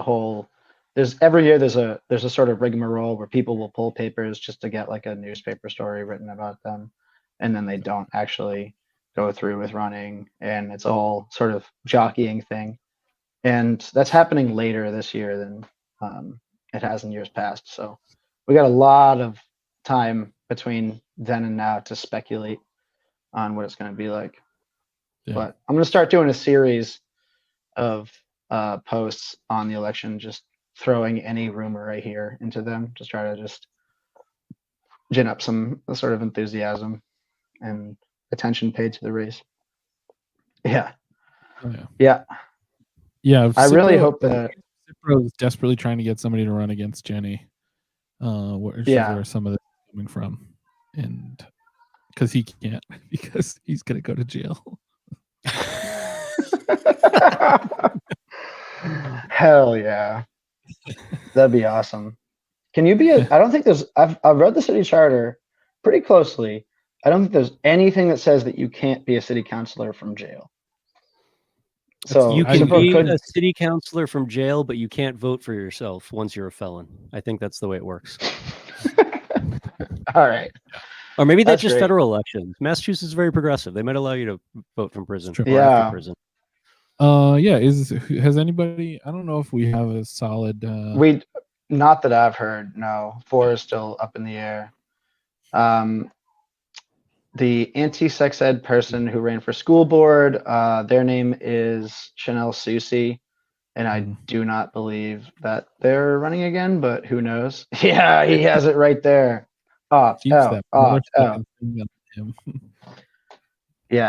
every year there's a sort of rigmarole where people will pull papers just to get like a newspaper story written about them, and then they don't actually go through with running, and it's a whole sort of jockeying thing, and that's happening later this year than it has in years past. So we got a lot of time between then and now to speculate on what it's going to be like. Yeah. But I'm going to start doing a series of posts on the election, just throwing any rumor I hear into them, just try to just gin up some sort of enthusiasm and attention paid to the race. Yeah. Oh, yeah. Yeah. Yeah. I really hope that Cipro is desperately trying to get somebody to run against Jenny. Where some of this is coming from, and because he can't, because he's gonna go to jail. Hell yeah, that'd be awesome. Can you be I don't think there's. I've read the city charter pretty closely. I don't think there's anything that says that you can't be a city councilor from jail. So you can be a city councilor from jail, but you can't vote for yourself once you're a felon. I think that's the way it works. All right. Or maybe that's just federal elections. Massachusetts is very progressive. They might allow you to vote from prison. Or after prison. Has anybody? I don't know if we have a solid. Not that I've heard. No, 4 is still up in the air. The anti-sex ed person who ran for school board, their name is Chanel Susi, and I do not believe that they're running again, but who knows? Yeah, he has it right there. Yeah,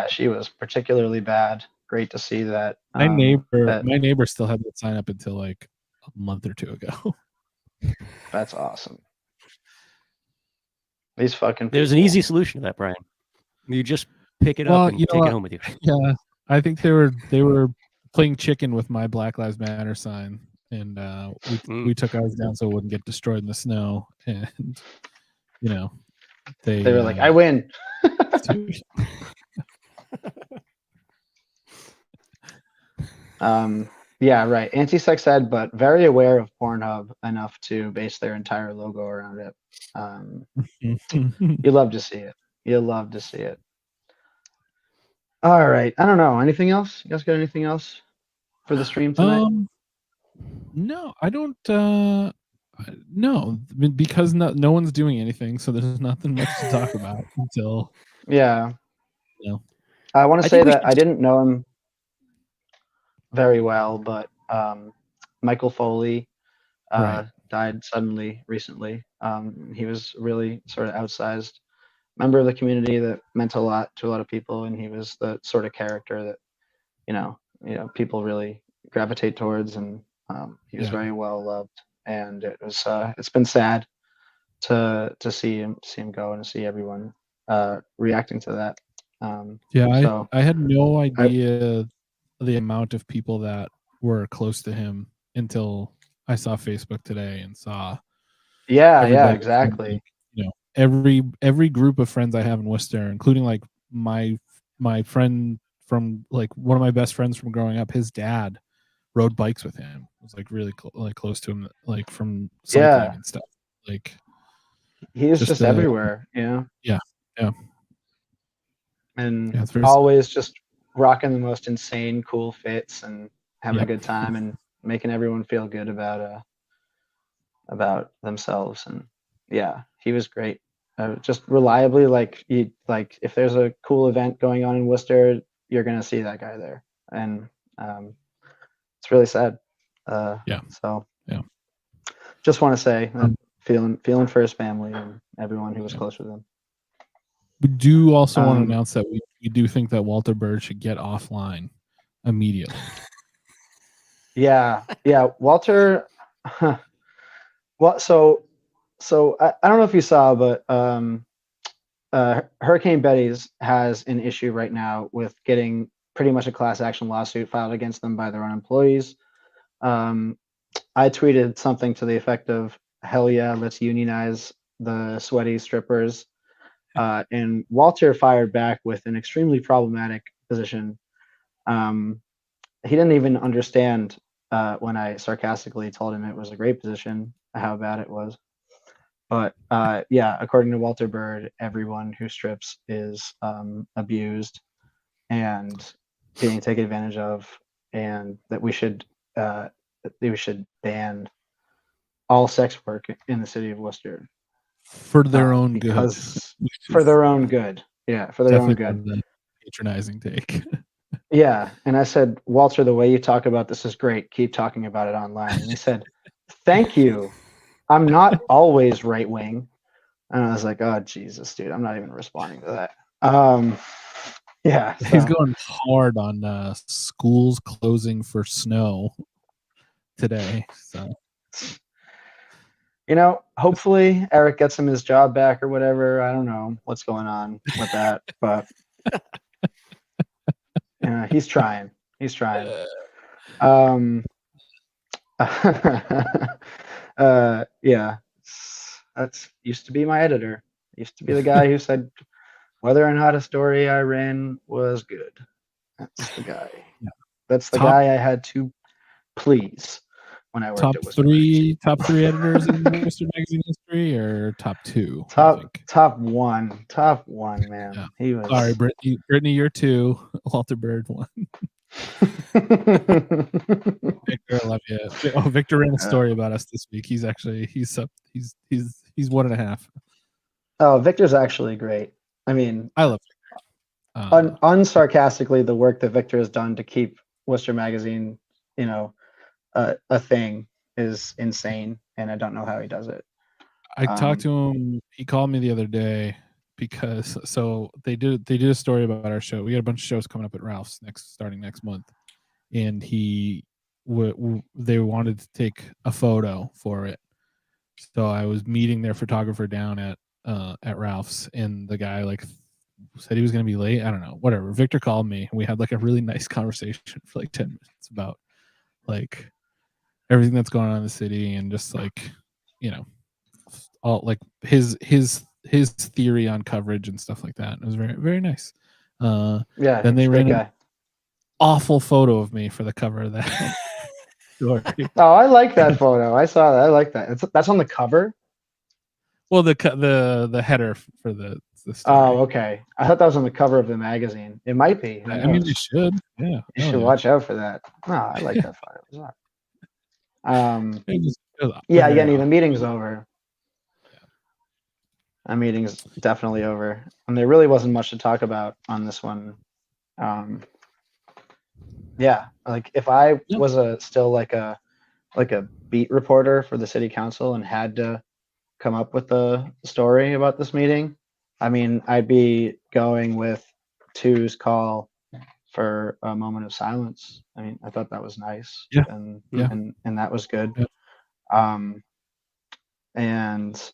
she was particularly bad. Great to see that. My neighbor still had that sign up until like a month or two ago. That's awesome. These fucking There's an easy solution to that, Brian. You just pick it up and take it home with you. Yeah, I think they were playing chicken with my Black Lives Matter sign, and we took ours down so it wouldn't get destroyed in the snow. And They were like, "I win." Yeah, right. Anti-sex ed, but very aware of Pornhub enough to base their entire logo around it. You love to see it. You'll love to see it. All right. I don't know. Anything else? You guys got anything else for the stream tonight? No, I don't. No, because no one's doing anything, so there's nothing much to talk about until. Yeah. No. I want to say that I didn't know him very well, but Michael Foley Right. died suddenly recently. He was really sort of outsized member of the community that meant a lot to a lot of people, and he was the sort of character that people really gravitate towards, and he was very well loved. And it was it's been sad to see him go and to see everyone reacting to that. So I had no idea the amount of people that were close to him until I saw Facebook today and saw. Yeah, exactly. Every group of friends I have in Worcester, including like my friend from like one of my best friends from growing up, his dad rode bikes with him. It was like really close to him, like from cycling and stuff. Like he is just everywhere, Yeah. And always just rocking the most insane, cool fits and having a good time and making everyone feel good about themselves. And he was great. Just reliably, if there's a cool event going on in Worcester, you're gonna see that guy there, and it's really sad. So just want to say feeling for his family and everyone who was close with him. We do also want to announce that we do think that Walter Bird should get offline immediately. Yeah, Walter. Well, so I don't know if you saw, but Hurricane Betty's has an issue right now with getting pretty much a class action lawsuit filed against them by their own employees. I tweeted something to the effect of, "Hell yeah, let's unionize the sweaty strippers." And Walter fired back with an extremely problematic position. He didn't even understand when I sarcastically told him it was a great position, how bad it was. But according to Walter Bird, everyone who strips is abused and being taken advantage of, and that we should ban all sex work in the city of Worcester for their own good. For their own good. Yeah, for their own good. The patronizing take. Yeah, and I said, "Walter, the way you talk about this is great. Keep talking about it online." And he said, "Thank you. I'm not always right wing." And I was like, "Oh Jesus, dude, I'm not even responding to that." He's going hard on schools closing for snow today. So, hopefully Eric gets him his job back or whatever. I don't know what's going on with that, but he's trying. He's trying. That's used to be my editor. Used to be the guy who said whether or not a story I ran was good. That's the guy. That's the guy I had to please when I worked at Worcester. Top three editors in Worcester magazine history, or top two? Top one, man. Yeah. He was. Sorry, Brittany, you're two. Walter Bird one. Victor, I love you. Oh, Victor ran a story about us this week. He's 1.5. Oh, Victor's actually great. I mean, I love Victor. Unsarcastically, the work that Victor has done to keep Worcester magazine, a thing is insane, and I don't know how he does it. I talked to him. He called me the other day because they did a story about our show. We got a bunch of shows coming up at Ralph's starting next month, and they wanted to take a photo for it. So I was meeting their photographer down at Ralph's, and the guy said he was going to be late. I don't know, whatever. Victor called me and we had like a really nice conversation for like 10 minutes about like everything that's going on in the city and just like, you know, all like his theory on coverage and stuff like that. It was very, very nice. Yeah, then they he's a ran great an guy. awful photo of me for the cover of that story. Oh, I like that photo. I saw that. I like that. That's on the cover. Well, the header for the story. Oh, okay. I thought that was on the cover of the magazine. It might be. Who I mean, knows? you should. Yeah. You hell should yeah. watch out for that. No, I like that photo. It's not- It was Yeah, very Yenny, the awesome. meeting's over. That meeting's definitely over. And there really wasn't much to talk about on this one. Yeah, like if I was still like a beat reporter for the city council and had to come up with a story about this meeting, I mean, I'd be going with Two's call for a moment of silence. I mean, I thought that was nice. Yeah. And Yeah. and that was good. Yeah. And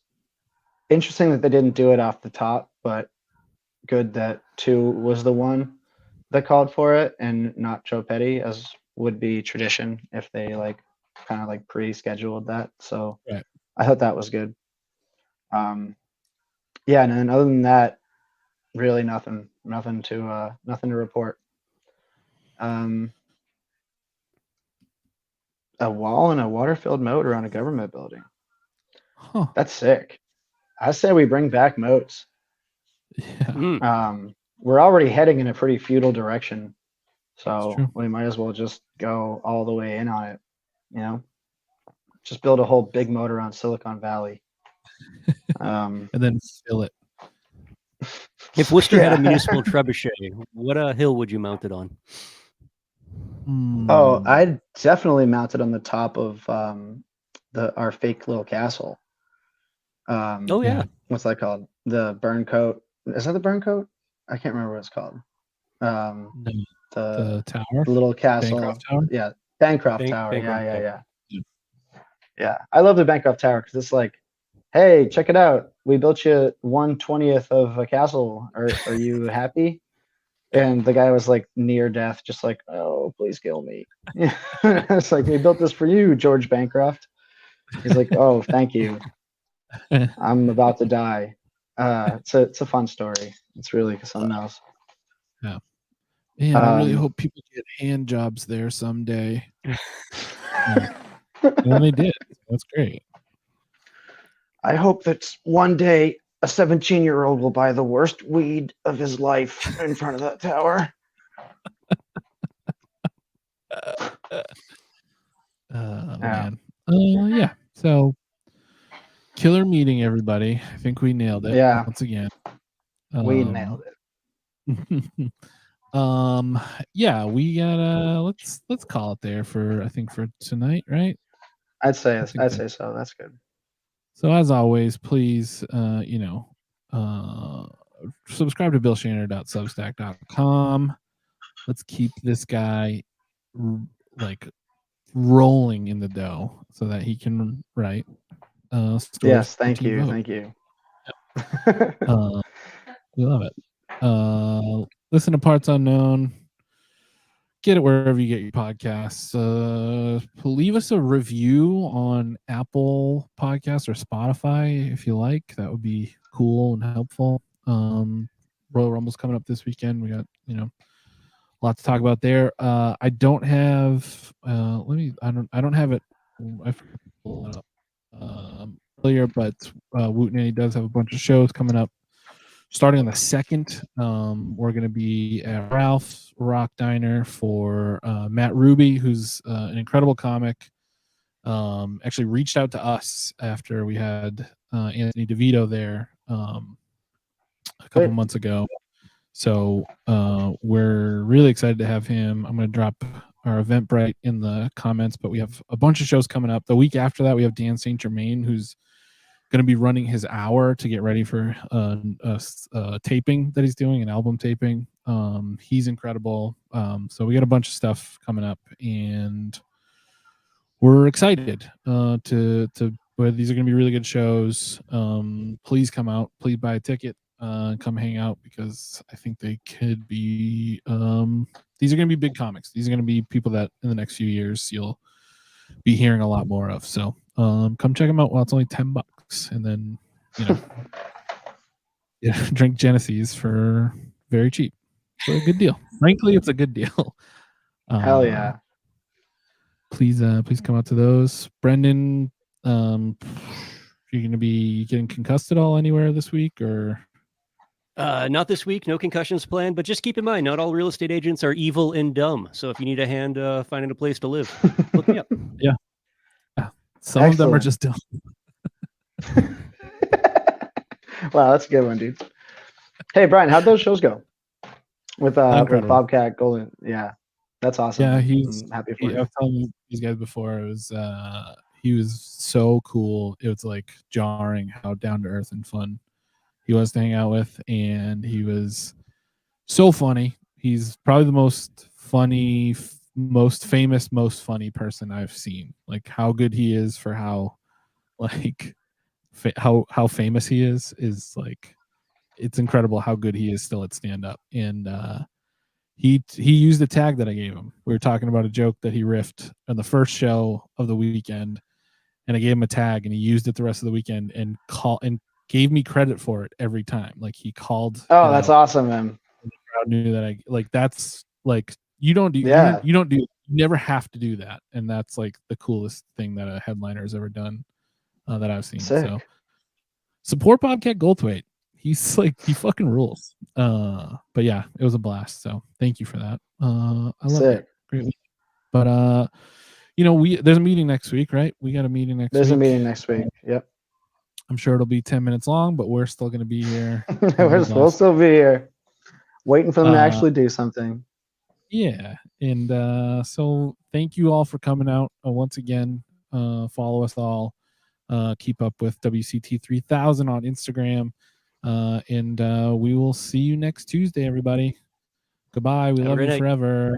interesting that they didn't do it off the top, but good that Two was the one that called for it and not Joe Petty, as would be tradition if they like kind of like pre-scheduled that. So Right. I thought that was good. Yeah, and then other than that, really nothing to report. A wall and a water-filled moat around a government building. Huh. That's sick. I say we bring back moats. Yeah. We're already heading in a pretty feudal direction, so true. we might as well just go all the way in on it. You know, just build a whole big moat around Silicon Valley, and then fill it. If Worcester had a Yeah. municipal trebuchet, what hill would you mount it on? Oh, I'd definitely mount it on the top of our fake little castle. Oh yeah. What's that called? The burn coat. Is that the burn coat? I can't remember what it's called. The tower, the little castle. Bancroft Tower? Yeah, Bancroft Tower. Yeah. I love the Bancroft Tower because it's like, hey, check it out. We built you 1/20th of a castle. Are you happy? And the guy was like near death, just like, oh, please kill me. It's like, we built this for you, George Bancroft. He's like, oh, thank you. I'm about to die. It's a fun story. It's really something else. Yeah. Man, I really hope people get hand jobs there someday. And they did. That's great. I hope that one day a 17-year-old will buy the worst weed of his life in front of that tower. Man. Yeah. So, killer meeting, everybody. I think we nailed it. Yeah. Once again. We nailed it. Yeah, we gotta let's call it there for tonight, right? I'd say so. That's good. So as always, please subscribe to billshaner.substack.com. Let's keep this guy like rolling in the dough so that he can write stories. Yes, for thank Teen you. Vogue. Thank you. We love it. Listen to Parts Unknown. Get it wherever you get your podcasts. Leave us a review on Apple Podcasts or Spotify if you like. That would be cool and helpful. Royal Rumble's coming up this weekend. We got a lot to talk about there. I don't have. I don't have it. I forgot to pull it up earlier, but Woot Nanny does have a bunch of shows coming up. Starting on the 2nd, we're going to be at Ralph's Rock Diner for Matt Ruby, who's an incredible comic. Actually reached out to us after we had Anthony DeVito there a couple months ago. So we're really excited to have him. I'm going to drop our Eventbrite in the comments, but we have a bunch of shows coming up. The week after that, we have Dan St. Germain, who's going to be running his hour to get ready for a taping that he's doing, an album taping. He's incredible. So we got a bunch of stuff coming up, and we're excited these are going to be really good shows. Please come out. Please buy a ticket. come hang out, because I think they could be these are going to be big comics. These are going to be people that in the next few years you'll be hearing a lot more of. So come check them out while it's only $10, and then drink Genesees for very cheap. So a good deal. Frankly, it's a good deal. Hell yeah. Please come out to those. Brendan, you're going to be getting concussed at all anywhere this week, or? Not this week. No concussions planned, but just keep in mind, not all real estate agents are evil and dumb. So if you need a hand finding a place to live, look me up. Yeah. Some of them are just dumb. Wow, that's a good one, dude. Hey, Brian, how'd those shows go? With Bobcat Golden? Yeah, that's awesome. Yeah, I'm happy for you. I was telling these guys before, it was he was so cool. It was like jarring how down to earth and fun he was to hang out with, and he was so funny. He's probably the most funny, most famous, most funny person I've seen. Like how good he is for how like how famous he is like, it's incredible how good he is still at stand up. And he used a tag that I gave him. We were talking about a joke that he riffed on the first show of the weekend, and I gave him a tag, and he used it the rest of the weekend and gave me credit for it every time. Like he called. Oh, that's awesome, man. The crowd knew that that's like, you never have to do that. And that's like the coolest thing that a headliner has ever done that I've seen. Sick. So support Bobcat Goldthwait. He's like, he fucking rules. But yeah, it was a blast. So thank you for that. I love it. Great week. But there's a meeting next week, right? We got a meeting next week. There's a meeting next week. Yep. I'm sure it'll be 10 minutes long, but we're still going to be here. We're supposed to be here, waiting for them to actually do something. Yeah. And so thank you all for coming out. Once again, follow us all. Keep up with WCT 3000 on Instagram. And we will see you next Tuesday, everybody. Goodbye. We love you forever.